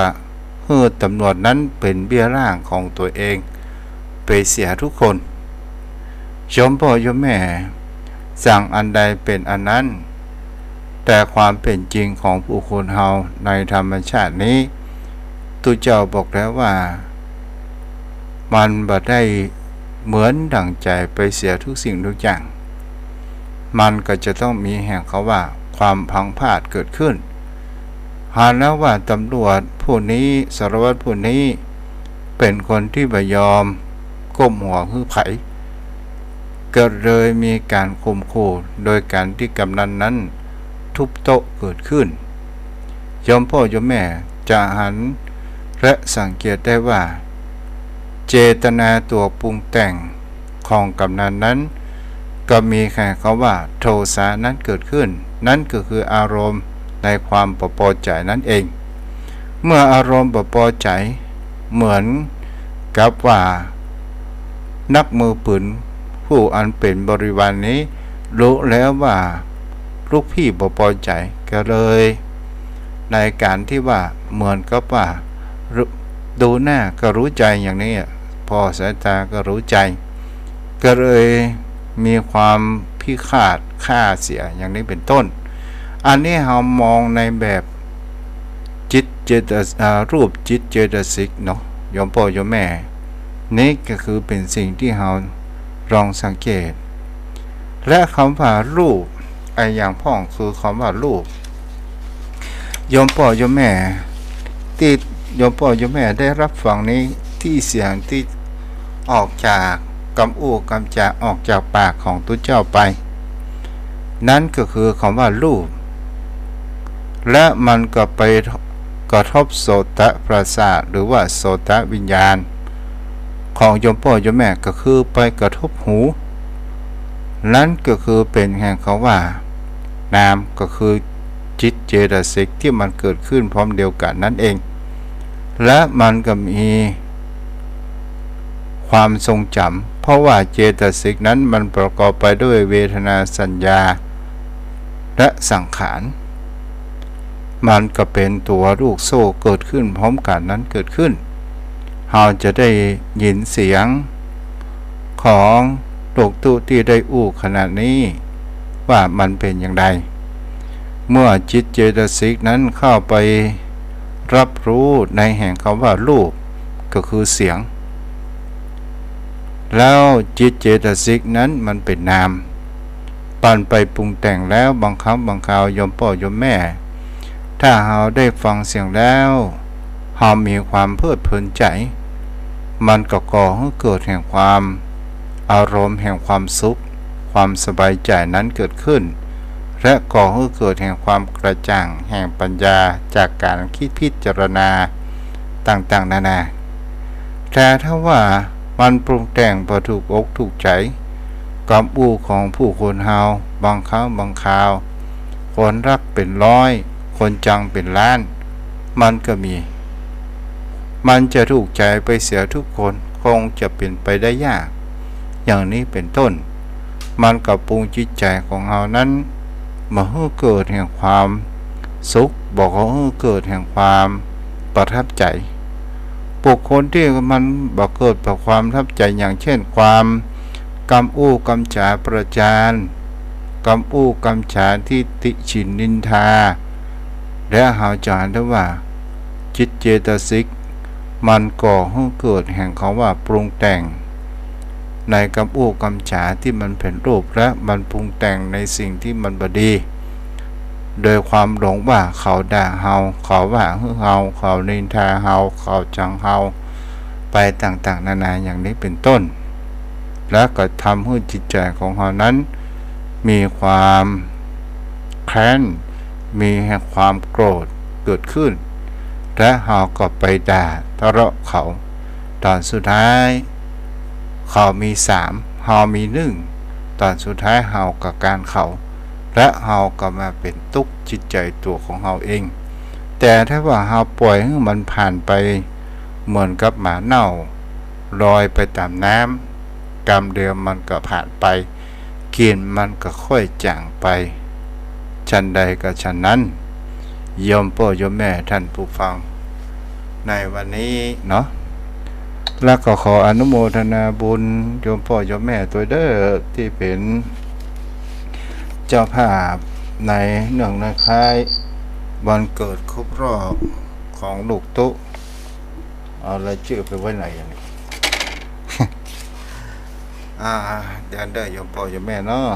[SPEAKER 1] ให้ตำรวจนั้นเป็นเบี้ยร่างของตัวเองไปเสียทุกคนโยมพ่อโยมแม่สั่งอันใดเป็นอันนั้นแต่ความเป็นจริงของผู้คนเฮาในธรรมชาตินี้ตุเจ้าบอกแล้วว่ามันบ่ได้เหมือนดั่งใจไปเสียทุกสิ่งทุกอย่างมันก็จะต้องมีแห่งเขาว่าความพังพลาดเกิดขึ้นหาแล้วว่าตำรวจผู้นี้สารวัตรผู้นี้เป็นคนที่บ่ยอมก้มหัวคือไผก็เลยมีการข่มขู่โดยการที่กำนันนั้นทุบโต๊ะเกิดขึ้นโยมพ่อโยมแม่จะหันและสังเกตได้ว่าเจตนาตัวปรุงแต่งของกำนันนั้นก็มีแค่คำว่าโทสะนั้นเกิดขึ้นนั่นก็คืออารมณ์ในความประพอใจนั่นเองเมื่ออารมณ์ประพอใจเหมือนกับว่านักมือปืนผู้อันเป็นบริวารนี้รู้แล้วว่าลูกพี่ประพอใจก็เลยในการที่ว่าเหมือนกับว่าดูหน้าก็รู้ใจอย่างนี้พอสายตาก็รู้ใจก็เลยมีความพิฆาตฆ่าเสียอย่างนี้เป็นต้นอันนี้เรามองในแบบรูปจิตเจตสิกเนาะโยมพ่อโยมแม่นี่ก็คือเป็นสิ่งที่เราลองสังเกตและคำว่ารูป อย่างพ่องคือคำว่ารูปโยมพ่อโยมแม่ที่โยมพ่อโยมแม่ได้รับฟังนี้ที่เสียงที่ออกจากกำอู้กำจากออกจากปากของตุเจ้าไปนั่นก็คือคำว่ารูปและมันก็ไปกระทบโสตประสาทหรือว่าโสตวิญญาณของโยมพ่อโยมแม่ก็คือไปกระทบหูนั่นก็คือเป็นแห่งเขาว่านามก็คือจิตเจตสิกที่มันเกิดขึ้นพร้อมเดียวกันนั่นเองและมันก็มีความทรงจำเพราะว่าเจตสิกนั้นมันประกอบไปด้วยเวทนาสัญญาและสังขารมันก็เป็นตัวลูกโซ่เกิดขึ้นพร้อมกันนั้นเกิดขึ้นเราจะได้ยินเสียงของลูกตุที่ได้อู้ขณะนี้ว่ามันเป็นอย่างไรเมื่อจิตเจตสิกนั้นเข้าไปรับรู้ในแห่งคำว่ารูปก็คือเสียงแล้วจิตเจตสิกนั้นมันเป็นนามปั่นไปปรุงแต่งแล้วบางครั้งบางคราวโยมพ่อโยมแม่ถ้าเราได้ฟังเสียงแล้วเรามีความเพลิดเพลินใจมันก็ก่อให้เกิดแห่งความอารมณ์แห่งความสุขความสบายใจนั้นเกิดขึ้นและก่อให้เกิดแห่งความกระจ่างแห่งปัญญาจากการคิดพิจารณาต่างๆนานาแต่ถ้าว่ามันปรุงแต่งพอถูกอกถูกใจกับอู้ของผู้คนเฮาบางครั้งบางคราวคนรักเป็นร้อยคนจังเป็นล้านมันก็มีมันจะถูกใจไปเสียทุกคนคงจะเป็นไปได้ยากอย่างนี้เป็นต้นมันกับปรุงจิตใจของเรานั้นมาให้เกิดแห่งความสุขบอกว่าให้เกิดแห่งความประทับใจบุคคลที่มันบอกเกิดจากความประทับใจอย่างเช่นความกำอู้กำจาประจานกำอู้กำจาที่ติฉินนินทาและหาจารได้ว่าจิตเจตสิกมันก่อให้เกิดแห่งเขาว่าปรุงแต่งในกำอู้กำจาที่มันเป็นรูปและมันปรุงแต่งในสิ่งที่มันบดีโดยความหลงว่าเขาด่าเฮาเขาว่าเฮาเขานินทาเฮาเขาจังเฮาไปต่างๆนานาอย่างนี้เป็นต้นและก็ทำให้จิตใจของเฮานั้นมีความแค้นมีแห่งความโกรธเกิดขึ้นและเฮาก็ไปด่าทะเลาะเขาตอนสุดท้ายเขามี3เฮามี1ตอนสุดท้ายเฮากับการเขาและเฮาก็มาเป็นทุกข์จิตใจตัวของเฮาเองแต่ถ้าว่าเฮาปล่อยให้มันผ่านไปเหมือนกับหมาเน่าลอยไปตามน้ำกรรมเดิมมันก็ผ่านไปกลิ่นมันก็ค่อยจางไปฉันใดก็ฉันนั้นโยมพ่อโยมแม่ท่านผู้ฟังในวันนี้เนาะแล้วก็ขออนุโมทนาบุญโยมพ่อโยมแม่ตัวเด้อที่เป็นเจ้าภาพในเนื่องในคล้ายวันเกิดครบรอบของลูกตุ๊เอาอะไรชื่อไปไว้ไหนอย่างนี้ เดี๋ยวได้โยมพ่อโยมแม่เนาะ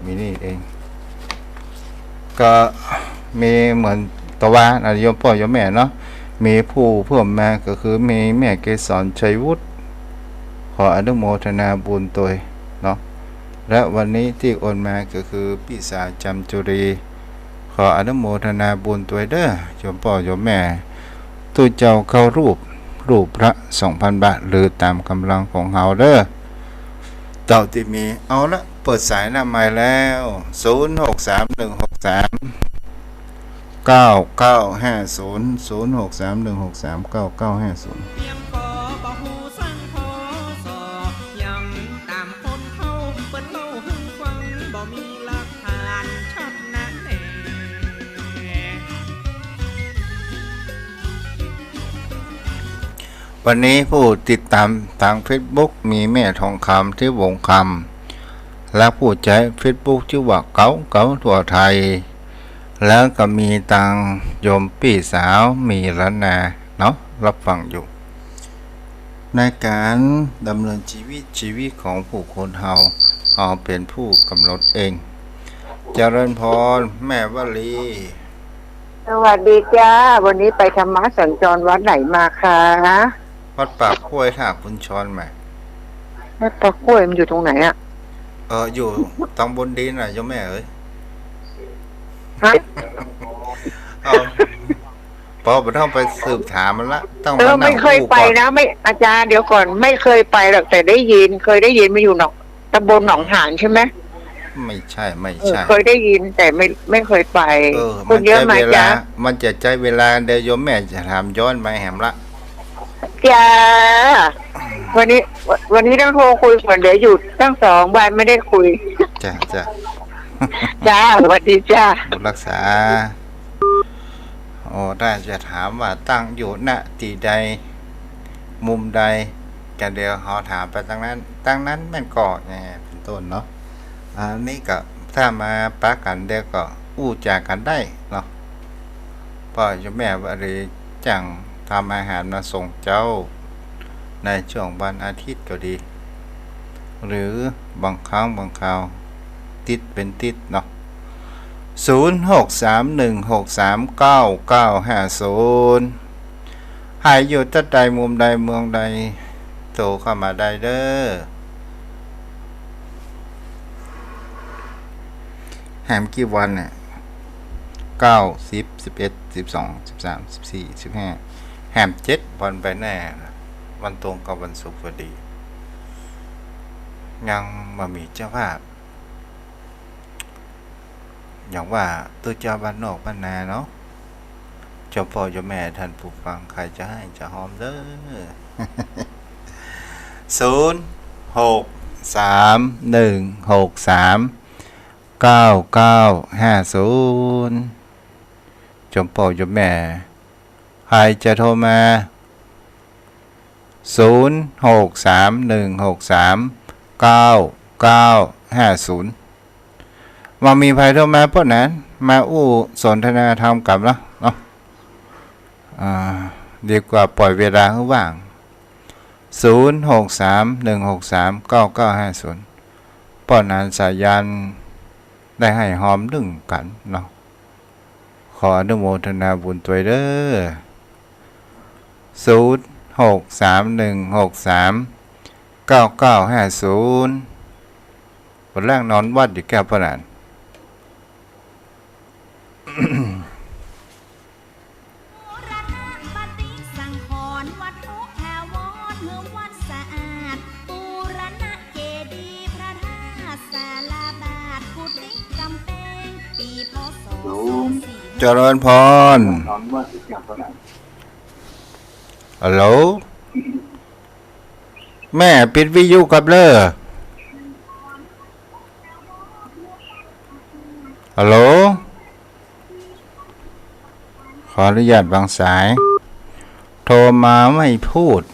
[SPEAKER 1] มีนี่เองก็มีเหมือนตะวันโยมพ่อโยมแม่เนาะมีผู้เพิ่มมาก็คือมีแม่เกษรชัยวุฒิขออนุโมทนาบุญตัวเนาะและวันนี้ที่โอนมาก็คือพี่สาวจำจุรีขออนุโมทนาบุญตัวเด้อโยมพ่อโยมแม่ตู้เจ้าเข้ารูปพระ 2,000 บาทหรือตามกำลังของเฮาเด้อเต่าที่มีเอาละเปิดสายหน้าใหม่แล้ววันนี้ผู้ติดตามทาง Facebook มีแม่ทองคำที่วงคำและผู้ใช้ Facebook ชื่อว่าเก๋าทั่วไทยแล้วก็มีทางโยมพี่สาวมีล้านนาเนาะรับฟังอยู่ ในการดำเนินชีวิตของผู้คนเราเป็นผู้กำหนดเองเจริญพรแม่วลี
[SPEAKER 2] สวัสดีจ้าวันนี้ไปธรรมะสัญจรวัดไหนมาคะ
[SPEAKER 1] วัดปากห้วยท่าคุณชรไหม
[SPEAKER 2] วัดปากห้วยมันอยู่ตรงไหนอ่ะ
[SPEAKER 1] อยู่ตำบลดินน่ะโยมแม่เอ้ย
[SPEAKER 2] ฮะ
[SPEAKER 1] พอต้องไปสืบถามมันละต้องมา
[SPEAKER 2] ไม่เคยไปนะไม่อาจารย์เดี๋ยวก่อนไม่เคยไปหรอกแต่เคยได้ยินมาอยู่ตำบลหนองหานใช่ไหม
[SPEAKER 1] ไม่ใช่
[SPEAKER 2] เคยได้ยินแต่ไม่เคยไปคนเยอะไหมจ๊ะ
[SPEAKER 1] มันจะใจเวลาเดี๋ยวโยมแม่จะถามย้อนไปแหมละ
[SPEAKER 2] จ้าวันนี้ต้องโทรคุยก่อนเดี๋ยวหยุดตั้ง2 วันไม่ได้คุย
[SPEAKER 1] จ้า
[SPEAKER 2] จ้าสวัสดีจ้า
[SPEAKER 1] รักษาได้จะถามว่าตั้งอยู่ณที่ใดมุมใดกันเดียวเขาถามไปตั้งนั้นแม่นก่อไงเป็นต้นเนาะนี่ก็ถ้ามาปะกันเดียวก็อู้จากกันได้เนาะพ่อโยมแม่ว่าอะไรจังทำอาหารมาส่งเจ้าในช่วงวันอาทิตย์ก็ดีหรือบางครั้งบางคราวติดเป็นติดเนาะ0631639950หายอยู่ที่ใดมุมใดเมืองใดโทรเข้ามาได้เด้อแหมกี่วันเนี่ย9 10 11 12 13 14 15แหม7วันไปแน่วันตรงกับวันศุกร์พอดียังมามีเจ้าภาพอย่างว่าตัวเจ้าบ้านนอกบ้านนาเนาะเจ้าพ่อเจ้าแม่ท่านผู้ฟังใครจะให้จะหอมเด้อ0631639950เจ้าพ่อเจ้าแม่ใครจะโทรมา0631639950มามีภัยโทรมาพวกนั้นมาอู้สนทนาธรรมกับเนาะดีกว่าปล่อยเวลาให้ว่าง0631639950ป้อนนานสายันได้ให้หอมดึงกันเนาะขออนุโมทนาบุญตัวเด้อ0631639950วันแรกนอนวัดอยู่แก้วพระนานเจริญพรฮัลโหลแม่ปิดวิทยุกับเลอฮัลโหลขออนุญาตบางสายโทรมาไม่พูด0631639950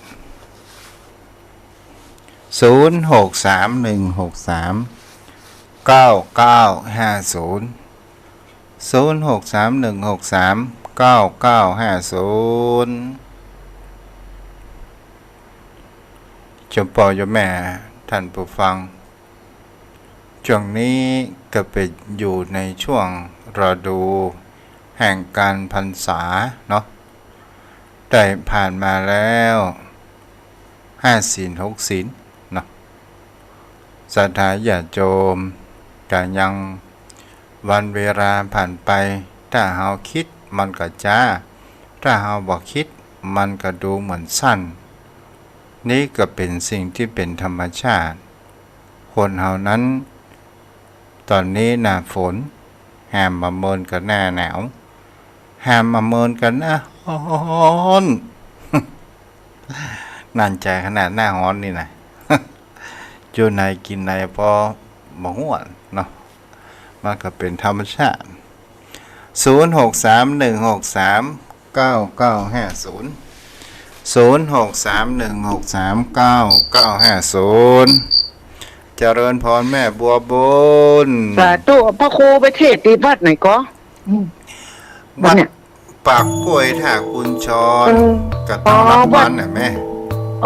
[SPEAKER 1] 0631639950เจ้าพ่อเจ้าแม่ท่านผู้ฟังช่วงนี้ก็เป็นอยู่ในช่วงฤดูแห่งการพรรษาเนาะได้ผ่านมาแล้ว5 ศีล 6 ศีลเนาะศรัทธาญาติโยมก็ยังวันเวลาผ่านไปถ้าเฮาคิดมันก็จ้าถ้าเฮาบ่คิดมันก็ดูเหมือนสั้นนี่ก็เป็นสิ่งที่เป็นธรรมชาติคนเฮานั้นตอนนี้หน้าฝนแฮมมาเมินกับหน้าหนาวแฮมมาเมินกันนะฮ้อนนั่นใจขนาดหน้าฮ้อนนี่นะอยู่ในกินในพอบ่ฮ้วนเนาะมันก็เป็นธรรมชาติ0631639950 0631639950เจริญพรแม่บัวบุญ
[SPEAKER 2] สาธุพระครูไปเทศที่วัดไหนก็
[SPEAKER 1] วัดปากกล้วยท่าคุณชรกับต้องรับวันน่ะแม่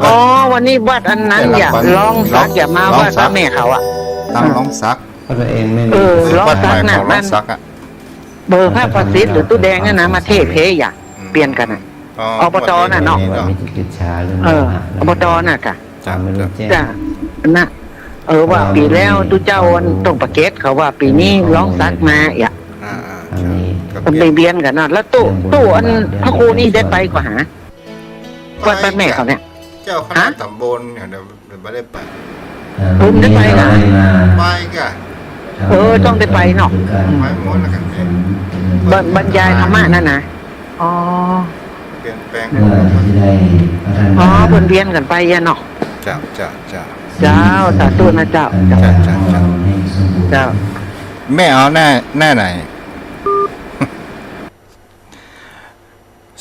[SPEAKER 2] อ๋อวันนี้วัดอันนั้นอย่าร้องซักอย่ามาวัดพระแม่เขาอ่ะ
[SPEAKER 1] ตั้งร้องซัก
[SPEAKER 3] เพราะตัวเองไม่มี
[SPEAKER 2] ร้อง
[SPEAKER 1] วัดให
[SPEAKER 2] ซั
[SPEAKER 1] ม่
[SPEAKER 2] กน่ะ
[SPEAKER 1] ของร้
[SPEAKER 2] มั
[SPEAKER 1] อน งซักอ่ะ
[SPEAKER 2] เบอร์พระประสิทธิ์หรือตู้แดงเนี่ยนะมาเทเพอย่าเปลี่ยนกันอ่ะ อบตน่ะเนาะ
[SPEAKER 3] ไม่ติดกิจชาเรื่อง
[SPEAKER 2] อบตน่ะค่ะ
[SPEAKER 3] ตามไม่รู้แจ้ง
[SPEAKER 2] จ้ะน่ะว่าปีแล้วตู้เจ้าวันต้องประเกตเขาว่าปีนี้ร้องซักมาอย่า
[SPEAKER 3] อันนี้
[SPEAKER 2] มันไปเบียนกันเนาะแล้วตู้อันพระครูนี่ได้ไปกว่าหาวัดพระแม่เขาเนี่ย
[SPEAKER 1] เจ้าคณะตำบลเนี่ยเดี๋ยวไม่ได้ไป
[SPEAKER 2] ผมได้ไปนะ
[SPEAKER 1] ไปกะ
[SPEAKER 2] ต้องได้ไปเนาะ
[SPEAKER 1] ไปหมดแล้วกันเนี่ย
[SPEAKER 2] บรรยายธรรมะนั่นนะอ๋อ
[SPEAKER 1] เปลี่ยนแปลง
[SPEAKER 3] เมื่อที่ได้พัฒนา
[SPEAKER 2] อ๋อวนเวียนกันไปอะเนาะ
[SPEAKER 1] เจ้า
[SPEAKER 2] เจ้าสาธุนะเจ้า
[SPEAKER 3] ให้สมบูรณ์
[SPEAKER 2] เจ้า
[SPEAKER 1] แม่เอาหน้าไหน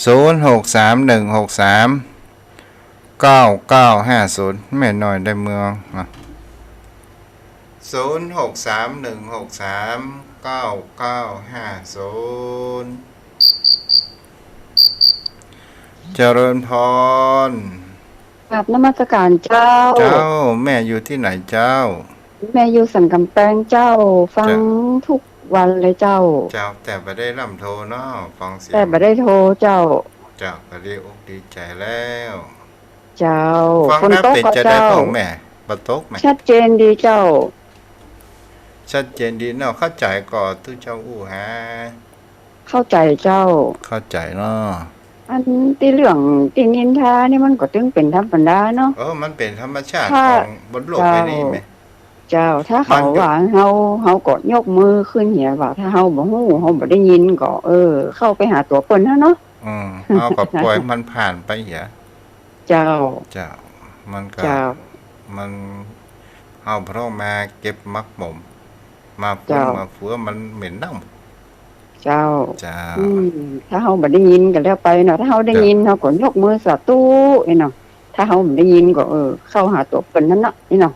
[SPEAKER 1] 0631639950แม่น้อยได้เมือง0631639950เจริญพร
[SPEAKER 4] กราบนมัสการเจ้า
[SPEAKER 1] เจ้าแม่อยู่ที่ไหนเจ้า
[SPEAKER 4] แม่อยู่สันกำแพงเจ้า ฟังทุกวันเลยเจ้า
[SPEAKER 1] เจ้าแต่ไม่ได้ร่ำโทเนาะฟังเสียง
[SPEAKER 4] แต่บ่ได้โทรเจ้า
[SPEAKER 1] เจ้าก็ดีอกดีใจแล้ว
[SPEAKER 4] เจ้า
[SPEAKER 1] ฟัง
[SPEAKER 4] ฝน
[SPEAKER 1] แล้ว
[SPEAKER 4] ตก
[SPEAKER 1] ติด
[SPEAKER 4] ก็
[SPEAKER 1] จะได้
[SPEAKER 4] เจ้า
[SPEAKER 1] ของแม่ปะตกไหม
[SPEAKER 4] ชัดเจนดีเจ้า
[SPEAKER 1] ชัดเจนดีเนาะเข้าใจก่อนทุกเจ้าอู้ฮะ
[SPEAKER 4] เข้าใจเจ้า
[SPEAKER 1] เข้าใจเนาะ
[SPEAKER 4] อันที่เรื่องที่นินทานี่มันก็ถึงเป็นธรรมดาเนาะ
[SPEAKER 1] มันเป็นธรรมชาติ
[SPEAKER 4] ถ้า
[SPEAKER 1] ของบนโลกใบนี้ไหม
[SPEAKER 4] เจ้า ถ้าเขา
[SPEAKER 1] มันก็
[SPEAKER 4] ว่าเฮากดยกมือขึ้นเหียว่าถ้าเฮาบ่ฮู้เฮาบ่ได้ยินก็เข้าไปหาตัวเปิ้นเนาะ
[SPEAKER 1] เอากับปล่อยมันผ่านไปเหีย
[SPEAKER 4] เจ้า
[SPEAKER 1] เจ้ามันก็
[SPEAKER 4] เจ้า
[SPEAKER 1] มันเอาเพราะมาเก็บมักหมมมาฟุ้ง
[SPEAKER 4] เจ้า
[SPEAKER 1] มาเฟือมันเหม็นเน่า
[SPEAKER 4] เจ้า
[SPEAKER 1] เจ้า
[SPEAKER 4] ถ้าเฮาบ่ได้ยินก็แล้วไปเนาะถ้าเฮาได้ยินเฮาก็ยกมือสาธุเนาะถ้าเฮาบ่ได้ยินก็เข้าหาตัวเปิ้นนั่นเนาะเนาะ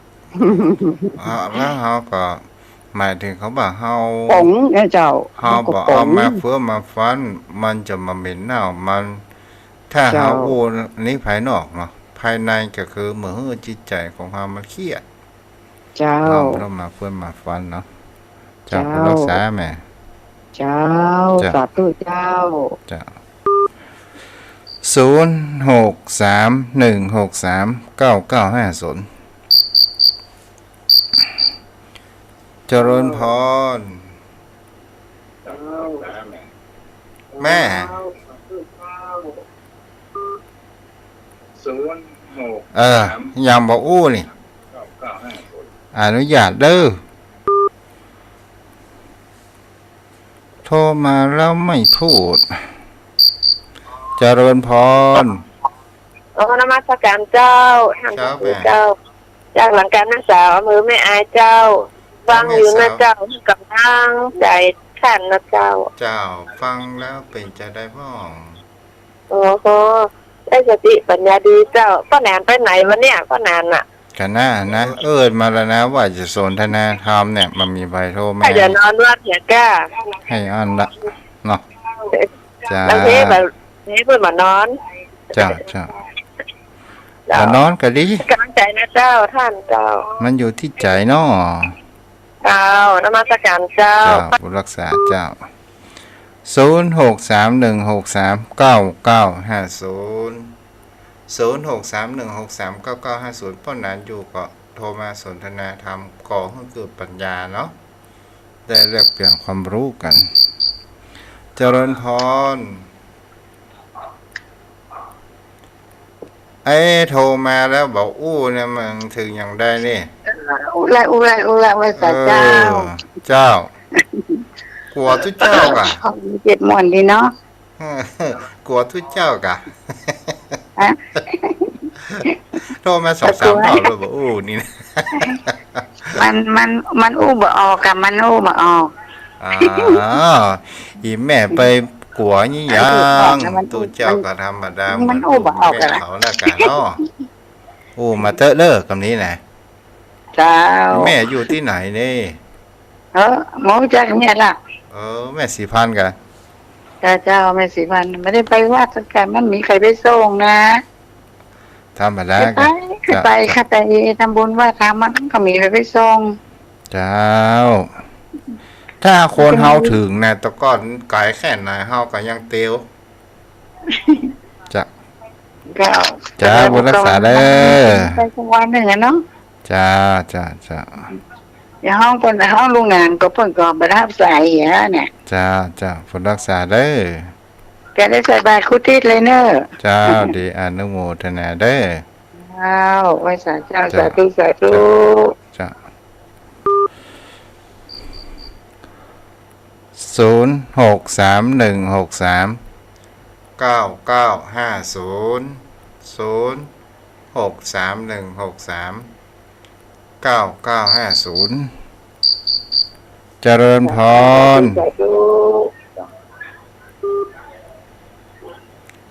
[SPEAKER 1] แล้วเขาก็หมายถึงเขาบอกเขา
[SPEAKER 4] ป๋องเจ้า
[SPEAKER 1] เขาบอกเอามาเฟือมาฟันมันจะมาเหม็นเน่ามัน ถ้าเขาอู้นี้ภายนอกเนาะภายในก็คือมือจิตใจของเขามันเครียด
[SPEAKER 4] เจ้า
[SPEAKER 1] เรามาเฟือมาฟันเนาะเจ้าผู้รักษาแม่
[SPEAKER 4] เจ้าสาธุเจ้า
[SPEAKER 1] เจ้า0631639950เจริญพรแม่ อย่างบอกอู้นี่อนุญาตเด้อโทรมาแล้วไม่พูดเจริญพร
[SPEAKER 2] นมัสการเจ้าท่านพระครูเจ้าจากหลังการนักสาวมือไม่อายเจ้าฟังอยู่นะเจ้ากับทางใจท่านนะเจ้า
[SPEAKER 1] เจ้าฟังแล้วเป็นจะได้บ้อง
[SPEAKER 2] โอ้โหได้สติปัญญาดีเจ้าป้าแนนไปไหนวะเนี่ยป้าแนนน่ะ
[SPEAKER 1] กันหน้านะมาแล้วนะว่าจะสนทนาธรรมเนี่ยมันมีใบโทรมา
[SPEAKER 2] ถ้าจะนอนวัดเนี่ยก้า
[SPEAKER 1] ให้อันละเนาะจ้า
[SPEAKER 2] แล้วเทแบบนี้เพื่อนมานอน
[SPEAKER 1] เจ้าแต่นอนก็ดี
[SPEAKER 2] กำลังใจนะเจ้าท่านเจ้า
[SPEAKER 1] มันอยู่ที่ใจเนาะ
[SPEAKER 2] เจ้านมัสการเจ้า
[SPEAKER 1] เจ้าผู้รักษาเจ้า0631639950ป้อนนานอยู่ก็โทรมาสนทนาธรรมก่อให้เกิดปัญญาเนาะได้แลกเปลี่ยนความรู้กัน เจริญพรโทรมาแล้วบอกอู้เนี่ยมันถึงอย่างได้นี่
[SPEAKER 2] อุไรไว้สัเจ้า
[SPEAKER 1] เจ้า กลัวทุกเจ้ากะ
[SPEAKER 4] เจ็ดหมอนดีเนาะ
[SPEAKER 1] กลัวทุกเจ้ากะ
[SPEAKER 4] ฮะ
[SPEAKER 1] โทรมา2-3รอบแล้วบอกอู้นี่นะ
[SPEAKER 4] มันอู้บ่ออกกับมันอู้บ่ออก
[SPEAKER 1] อีแม่ไปกลัวนี่ยังตู้เจ้าก็ธรรมดาเหมือนแม่เขาแล้วกันเนาะอู้มาเตอะเลิกกับนี้นะ
[SPEAKER 4] เจ้า
[SPEAKER 1] แม่อยู่ที่ไหนนี่
[SPEAKER 4] หมอจักเนี่ยล่ะ
[SPEAKER 1] แม่สีพันกัน
[SPEAKER 4] เจ้าแม่สีพันไม่ได้ไปวัดสักการมันมีใครไปส่งนะ
[SPEAKER 1] ธรรมดา
[SPEAKER 4] ไปไปค่ะไปทำบุญว่าทำมันก็มีไปส่ง
[SPEAKER 1] เจ้า ถ้าคนเฮาถึงเนี่ยตะก้อนไก่แค่ไหนเฮาก็ยังเตียวจะ
[SPEAKER 4] ก็
[SPEAKER 1] จ้าบุญรักษาเด้อ
[SPEAKER 4] ไปสักวันหนึ่งอะเนาะ
[SPEAKER 1] จ้า
[SPEAKER 4] อย่าห้องคนแต่ห้องโรงงานก็เพิ่งก็ไปรับสายอย่างนั้นเนี่ย
[SPEAKER 1] จ้าบุญรักษาเด้อ
[SPEAKER 4] แกได้ใส่บาตรคุทิศเลยเนอะ
[SPEAKER 1] เจ้าดีอนุโมทนาเด้อ
[SPEAKER 4] ว้าวไว้สาเจ้าสาธุสาธุ
[SPEAKER 1] จ้า063163950 เจริญพร
[SPEAKER 4] สาธุ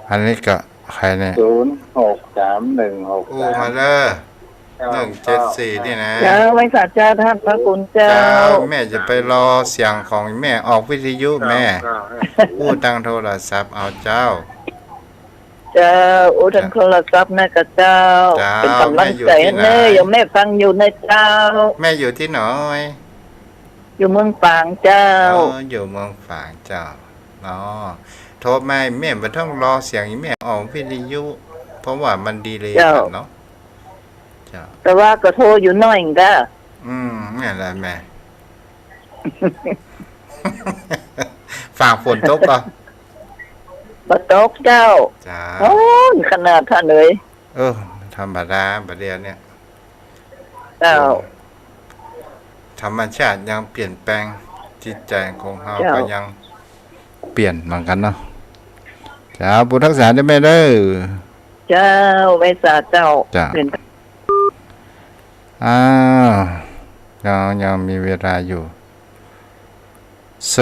[SPEAKER 1] อันนี้ก็ใครเนี่ย
[SPEAKER 5] 063163
[SPEAKER 1] อู้มาเด้อ174นี่นะ
[SPEAKER 4] เจ้าไว้สาเจ้าท่านพระคุณเจ้า
[SPEAKER 1] เจ้าแม่จะไปรอเสียงของแม่ออกวิทยุแม่พูดทางโทรศัพท์เอาเจ้า
[SPEAKER 4] เจ้าอุทันโทรศัพท์นะกับเจ้า
[SPEAKER 1] เจ้า
[SPEAKER 4] เป็นกำลังใจให้เนยอย่าแม่ฟังอยู่นะเจ้า
[SPEAKER 1] แม่อยู่ที่ไหน
[SPEAKER 4] อยู่เมืองฝางเจ้า
[SPEAKER 1] อยู่เมืองฝางเจ้าเนาะโทรมาแม่มันต้องรอเสียงแม่ออกวิทยุเพราะว่ามันดีเลย
[SPEAKER 4] เจ้า
[SPEAKER 1] เนาะเจ้า
[SPEAKER 4] แต่ว่าก็โทรอยู่น้อยก็
[SPEAKER 1] นี่แหละแม่ ฝากฝนตกป่ะ
[SPEAKER 4] บ่ตกเจ้า
[SPEAKER 1] จ้า
[SPEAKER 4] โอ้ยขนาดท่านเลย
[SPEAKER 1] ธรรมดาประเดี๋ยวเนี่ย
[SPEAKER 4] เจ้า
[SPEAKER 1] ธรรมชาติยังเปลี่ยนแปลงจิตใจของเรา
[SPEAKER 4] เจ้า
[SPEAKER 1] ก็ยังเปลี่ยนเหมือนกันเนาะจ้าบุญรักษาได้ไหมเด้อ
[SPEAKER 4] เจ้าไว้สาเจ้า
[SPEAKER 1] จ้า
[SPEAKER 4] เป็น
[SPEAKER 1] ยังมีเวลาอยู่0631639950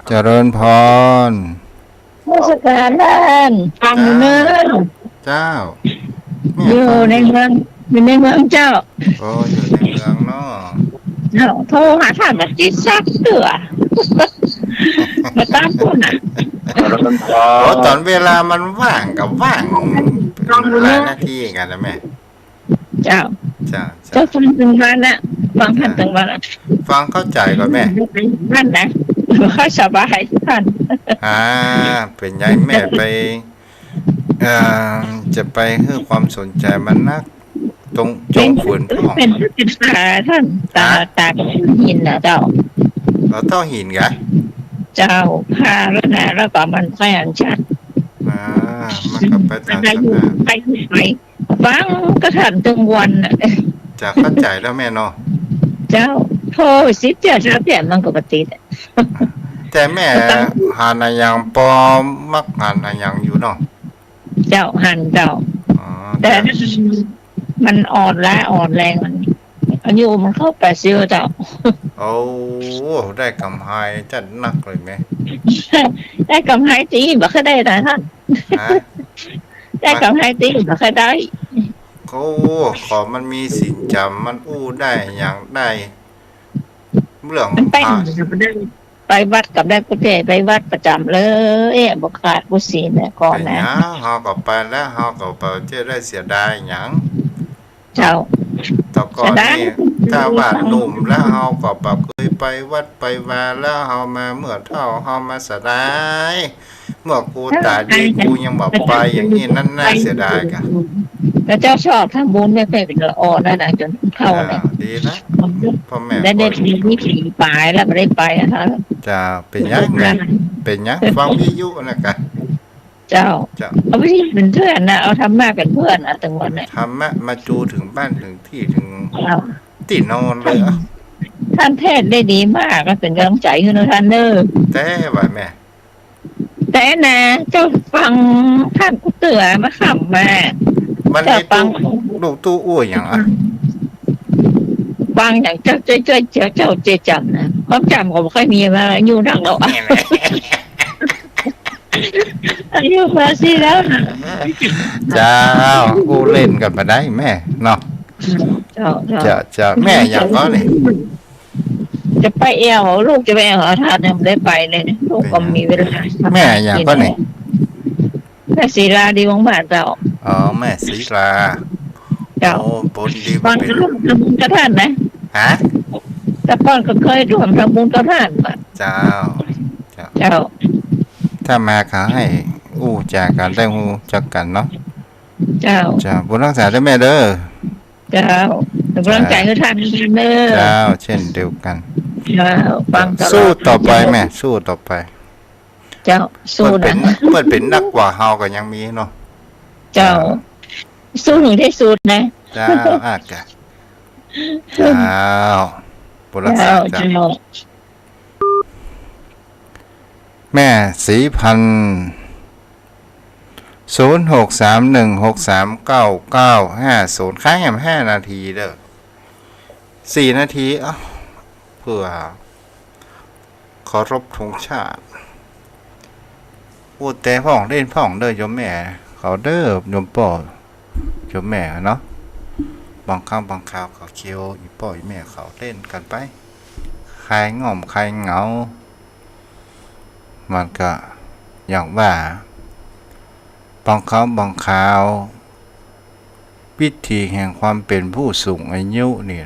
[SPEAKER 1] เจริญพร
[SPEAKER 4] เทศกาลบ้านฟังอยู่เนิ่น
[SPEAKER 1] เจ้า
[SPEAKER 4] อยู่ในเมืองอยู่ในเมืองเจ้า
[SPEAKER 1] โอ้อยู่ในเมืองเนาะ
[SPEAKER 4] เนาะโทรหาท่านแบบจิตซักเสือมาตามคุณน่ะ
[SPEAKER 1] โอ้ตอนเวลามันว่างกับว่างหลายนาทีกันนะแม่
[SPEAKER 4] เจ้า
[SPEAKER 1] จ้า
[SPEAKER 4] เจ้าฟังถึงวันน่ะฟังท่านถึงวันน่ะ
[SPEAKER 1] ฟังเข้าใจก่อนแม่
[SPEAKER 4] ท่านนะค่อยสบายท่าน
[SPEAKER 1] เป็นไงแม่ไปจะไปให้ความสนใจมันนักตรงจงฝืนท้อง
[SPEAKER 4] เป็นตาท่านตากับหินนะเจ้า
[SPEAKER 1] เราต้องหินกะ
[SPEAKER 4] เจ้าพาแล้วนะแล้วก็มันแสงชัด
[SPEAKER 1] มันก็ไปตาม
[SPEAKER 4] ไป
[SPEAKER 1] ส
[SPEAKER 4] อยู่
[SPEAKER 1] ภาพ
[SPEAKER 4] ไปฟังก็ทันถึงวันน่ะ
[SPEAKER 1] จะเข้าใจแล้วแม่เนาะ
[SPEAKER 4] เจ้าโทรสิเจ้ารับแบบมันก็ปฏิด
[SPEAKER 1] แต่แม่หานายังปอมมักหานายังอยู่เนาะ
[SPEAKER 4] เจ้าหันเจ้า แต่มันอ่อนล้าอ่อนแรงมันอายุมันเข้า80เจ้า
[SPEAKER 1] โอ้ได้กำไรจัดนักเลยไหม
[SPEAKER 4] ได้กำไรตีบ่เคยได้นะท่าน
[SPEAKER 1] ฮะ
[SPEAKER 4] ได้กำไรตีบ่เคยได้
[SPEAKER 1] ขอมันมีสินจำมันอู้ได้อย่างได้เรื่อง
[SPEAKER 4] มันไปวัดกับได้กุฏิไปวัดประจำเลยบ่ขาดบ่ศีลเนี่ยก่อน
[SPEAKER 1] เป็นห
[SPEAKER 4] นะ
[SPEAKER 1] ยังเฮาก็ไปแล้วเฮาก็ไปจะได้เสียดายหยัง
[SPEAKER 4] เจ้า
[SPEAKER 1] แต่ก่อนนี่ถ้าว่าหนุ่มแล้วเฮาก็บ่เคยไปวัดไปวาแล้วเฮามาเมื่อเท่าเฮามาเสียดายเมื่อกูตาดีกูยังบ่ไปอย่างนี้นั่นน่าเสียดายกะ
[SPEAKER 4] แล้วเจ้าชอบทำบุญไม่เคยเป็นละออนั่นน่ะจนเข้าเนี่ย
[SPEAKER 1] ดีแล้วพ่อแม่
[SPEAKER 4] ได้ได้ทีนี้ผีปลายแล้วไม่ได้ไปนะท่าน
[SPEAKER 1] จะเป็นหยังไงเป็นหยังฟังวิทยุนะกะ
[SPEAKER 4] เจ้า
[SPEAKER 1] จะ
[SPEAKER 4] เอาไปที่เป็นเพื่อนนะเอาทำมากเป็นเพื่อนนะถึงวันเนี่ย
[SPEAKER 1] ธรรมะมาจูถึงบ้านถึงที่ถึง
[SPEAKER 4] เอา
[SPEAKER 1] ที่นอนเลยอะ
[SPEAKER 4] ท่านเทศได้ดีมากก็เป็นกำลังใจให้ท่านเนอ
[SPEAKER 1] แต่ว่าแม่
[SPEAKER 4] แต่นะเจ้าฟังท่านกูเตือมาขำมา
[SPEAKER 1] มัน
[SPEAKER 4] เจ้า
[SPEAKER 1] ไอ้
[SPEAKER 4] ฟัง
[SPEAKER 1] ลูกตู้อ้วยอย่างอ่ะ
[SPEAKER 4] ม
[SPEAKER 6] บางอย่างเจ้าเจ๊จำนะความจำผมไม่ค่อยมีมาอยู่นักหรอกอายุมาสิแล้วนะ
[SPEAKER 1] เจ้ากูเล่นกันมาได้แม่เนาะ จะแม่อย่างก็นี่
[SPEAKER 6] จะไปแอวลูกจะไปแอวทานยังไม่ได้ไปเลยนะลูกก็มีเวลา
[SPEAKER 1] แม่อย่างก็นี่
[SPEAKER 6] แม่ศิลาดีของบ้านเรา
[SPEAKER 1] อ๋อแม่ศรีลา
[SPEAKER 6] เจ้า
[SPEAKER 1] โอ้ปนดี
[SPEAKER 6] ฟัง
[SPEAKER 1] เป็น
[SPEAKER 6] ร่วมทำบุญกับท่านนะ
[SPEAKER 1] ฮะ
[SPEAKER 6] แต่ป้อนก็เคยร่วมทำบุญกับท่านมา
[SPEAKER 1] เจ้า
[SPEAKER 6] เจ้า
[SPEAKER 1] ถ้ามาขาให้อู้จากกันได้หูจักกันเนาะ
[SPEAKER 6] เจ้า
[SPEAKER 1] จ้าบุญรักษาด้วยแม่เด้อ
[SPEAKER 6] เจ้าเป็นกำลังใจให้ท่านเด้อ
[SPEAKER 1] เจ้าเช่นเดียวกัน
[SPEAKER 6] เจ้าฟังตลอด
[SPEAKER 1] สู้ต่อไปแม่สู้ต่อไป
[SPEAKER 6] เจ้าสู้
[SPEAKER 1] เปิด
[SPEAKER 6] นะ
[SPEAKER 1] เป็นนักกว่าเฮาก็ยังมีเนาะ
[SPEAKER 6] เจ้าสู้ถึงที่สุดนะ
[SPEAKER 1] เจ้าอากาเจ้าบุญรักษา
[SPEAKER 6] เจ้า
[SPEAKER 1] เจ้าแม่ศรีพันธ์0631639950ค้างแหม5 นาทีเด้อ4 นาทีเพื่อขอรบธงชาติพูดแต่พ่องเล่นพ่องเด้อโยมแม่เขาเด้อโยมป่อโยมแม่เนาะบางครั้งบางคราวเขาเคียวอีป่ออีแม่เขาเล่นกันไปใครง่อมใครเหงามันก็อย่างว่าบางครั้งบางคราววิธีแห่งความเป็นผู้สูงอายุนี่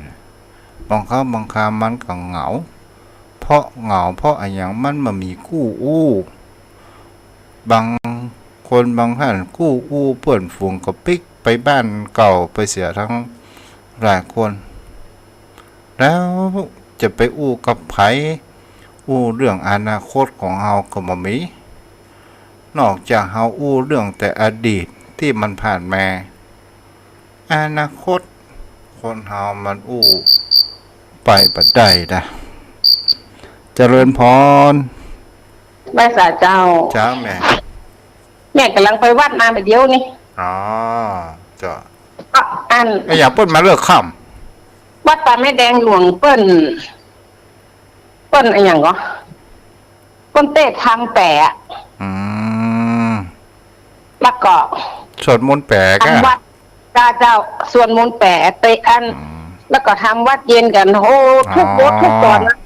[SPEAKER 1] บางครั้งบางคราวมันก็เหงาเพราะอะไรอย่างมันมามีกู้อู้บางคนบางท่านกู้อู้เปิ่นฝูงก็ปิกไปบ้านเก่าไปเสียทั้งหลายคนแล้วจะไปอู้กับไผอู้เรื่องอนาคตของเฮาก็บ่มีนอกจากเฮาอู้เรื่องแต่อดีตที่มันผ่านมาอนาคตคนเฮามันอู้ไปบ่ได้นะเจริญพร
[SPEAKER 2] แม่สาเจ้า
[SPEAKER 1] จ้าแม่
[SPEAKER 2] แม่กำลังไปวัดมาแบบเดียวนี่
[SPEAKER 1] อ๋อจ้ะ
[SPEAKER 2] อัน
[SPEAKER 1] ไอ้อย่าเปิ้นมาเลิกค่ำ
[SPEAKER 2] วัดป่าแม่แดงหลวงเปิ้นอะไรอย่างก็เปิ้นเตะทางแปะ แล้วก็
[SPEAKER 1] สวดมนต์แปลก
[SPEAKER 2] ทำวัดเจ้าส่วนมนต์แปะเตะอัน แล้วก็ทำวัดเย็นกันโอ้ทุกบททุกตอนนะ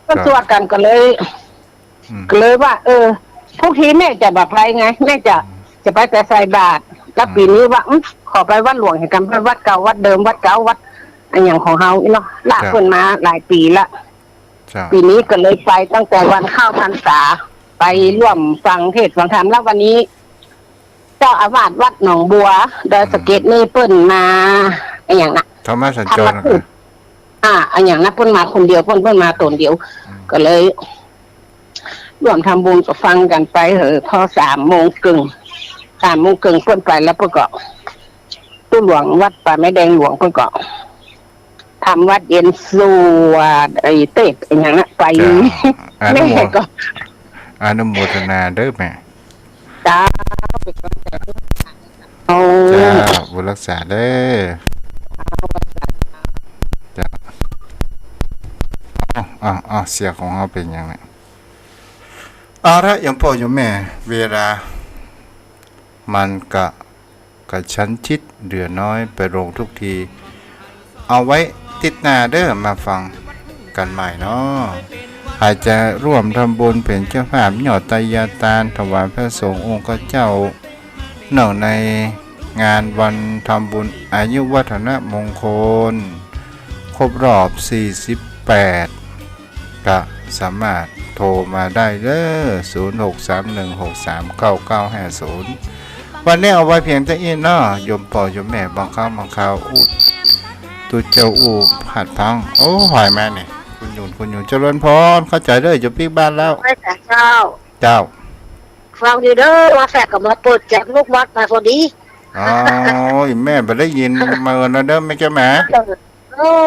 [SPEAKER 2] ก็สวดกันก็เลยว่า ทุกทีแม่จะแบบไรไงแม่จะไปแต่ใส่บาตรแล้วปีนี้ว่าขอไปวัดหลวงให้กันไปวัดเก่าวัดเดิมวัดเก่าวัดอันอย่างของเฮาเนาะลากคนมาหลายปีละปีนี้ก็เลยไปตั้งแต่วันเข้าพรรษาไปร่วมฟังเทศน์ฟังธรรมแล้ววันนี้ เจ้าอาวาสวัดหนองบัวดอยสะเก็ดนี่เปิ้นมาอันอย่างน่ะ
[SPEAKER 1] ธรรมสัญจร
[SPEAKER 2] อันอย่างนั้นเปิ้นมาคนเดียวเปิ้นมาตนเดียว ก็เลยร่วมทำบุญก็ฟังกันไปพอ3 โมงครึ่งเปิ้นไปแล้วเปิ้นก็ตู้หลวงวัดป่าแม่แดงหลวงเปิ้นก็ทำวัดเย็นสวดไอ้เตะอันอย่างนั้นไปแม่ก็
[SPEAKER 1] อนุโมทนาเด้อแม่
[SPEAKER 2] จ้าโอ้
[SPEAKER 1] จ้าบุญรักษาเด้อจ้าเสียของเราเป็นยังไงละอย่างพ่ออย่างแม่เวลามันกระชั้นชิดเหลือน้อยไปลงทุกทีเอาไว้ติดหน้าเด้อมาฟังกันใหม่เนาะอาจจะร่วมทำบุญเป็นเจ้าภาพหยอดไตรยาตารถวายพระสงฆ์องค์เจ้าเนื่องในงานวันทำบุญอายุวัฒนมงคลครบรอบ48ก็สามารถโทรมาได้เด้อ0631639950วันนี้เอาไว้เพียงแต่นี้เนาะโยมพ่อโยมแม่บางครั้งบางคราวตัวเจ้าผัดพังโอ้หอยแม่นี่คุณอยู่เจริญพรเข้าใจเด้อจะปิ๊กบ้านแล้ว
[SPEAKER 2] ไม่แต่เจ้า ฟังดีเด้อว่าแฝกกับมาเปิดแจกลูกวัดมาพอดี
[SPEAKER 1] อ๋อแม่ไปได้ยินมาแล้วเด้อไม่ใช่แม่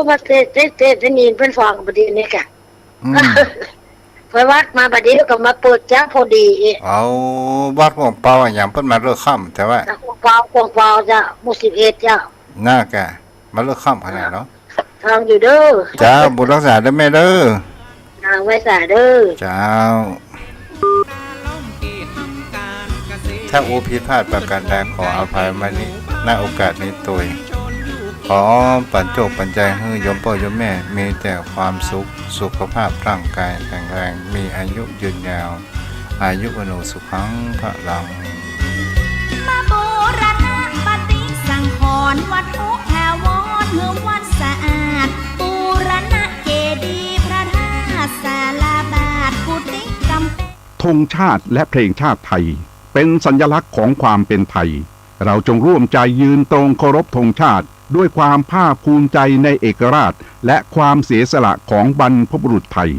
[SPEAKER 2] มาเตะได้ยินเพื่อนฟังพอดีนี่ค่ะไปวัดมาพอดีแล้วก็มาเปิดแจกพอดี
[SPEAKER 1] เอาวัดของเปาอย่างเพิ่นมาเลิกค่ำแต่ว่า
[SPEAKER 2] ของเปาจะมุสิเอ็ดจ้ะ
[SPEAKER 1] น่าแกมาเลิกค่ำขนาดเนาะ
[SPEAKER 7] ทองอยู่เด้อ
[SPEAKER 1] เจ้าบุญรักษาได้แม่เด้อ
[SPEAKER 7] ทางไว้สาเด้อ
[SPEAKER 1] เจ้าถ้าอูผิดพลาดประการใดขออภัยมานี้ณโอกาสนี้ตัวขอปัญโจกปัญใจให้ยมพ่อยมแม่มีแต่ความสุขสุขภาพร่างกายแข็งแรงมีอายุยืนยาวอายุวโนสุขังพลัง
[SPEAKER 8] มาบูรณะปฏิสังขรณ์วัดทุกแถวรเมื่อวัดสะอาดบูรณะเจดีย์พระธาตุศาลาบาทกุฏิกำ
[SPEAKER 9] ธงชาติและเพลงชาติไทยเป็นสัญลักษณ์ของความเป็นไทยเราจงร่วมใจยืนตรงเคารพธงชาติด้วยความภาคภูมิใจในเอกราชและความเสียสละของบรรพบุรุษไทย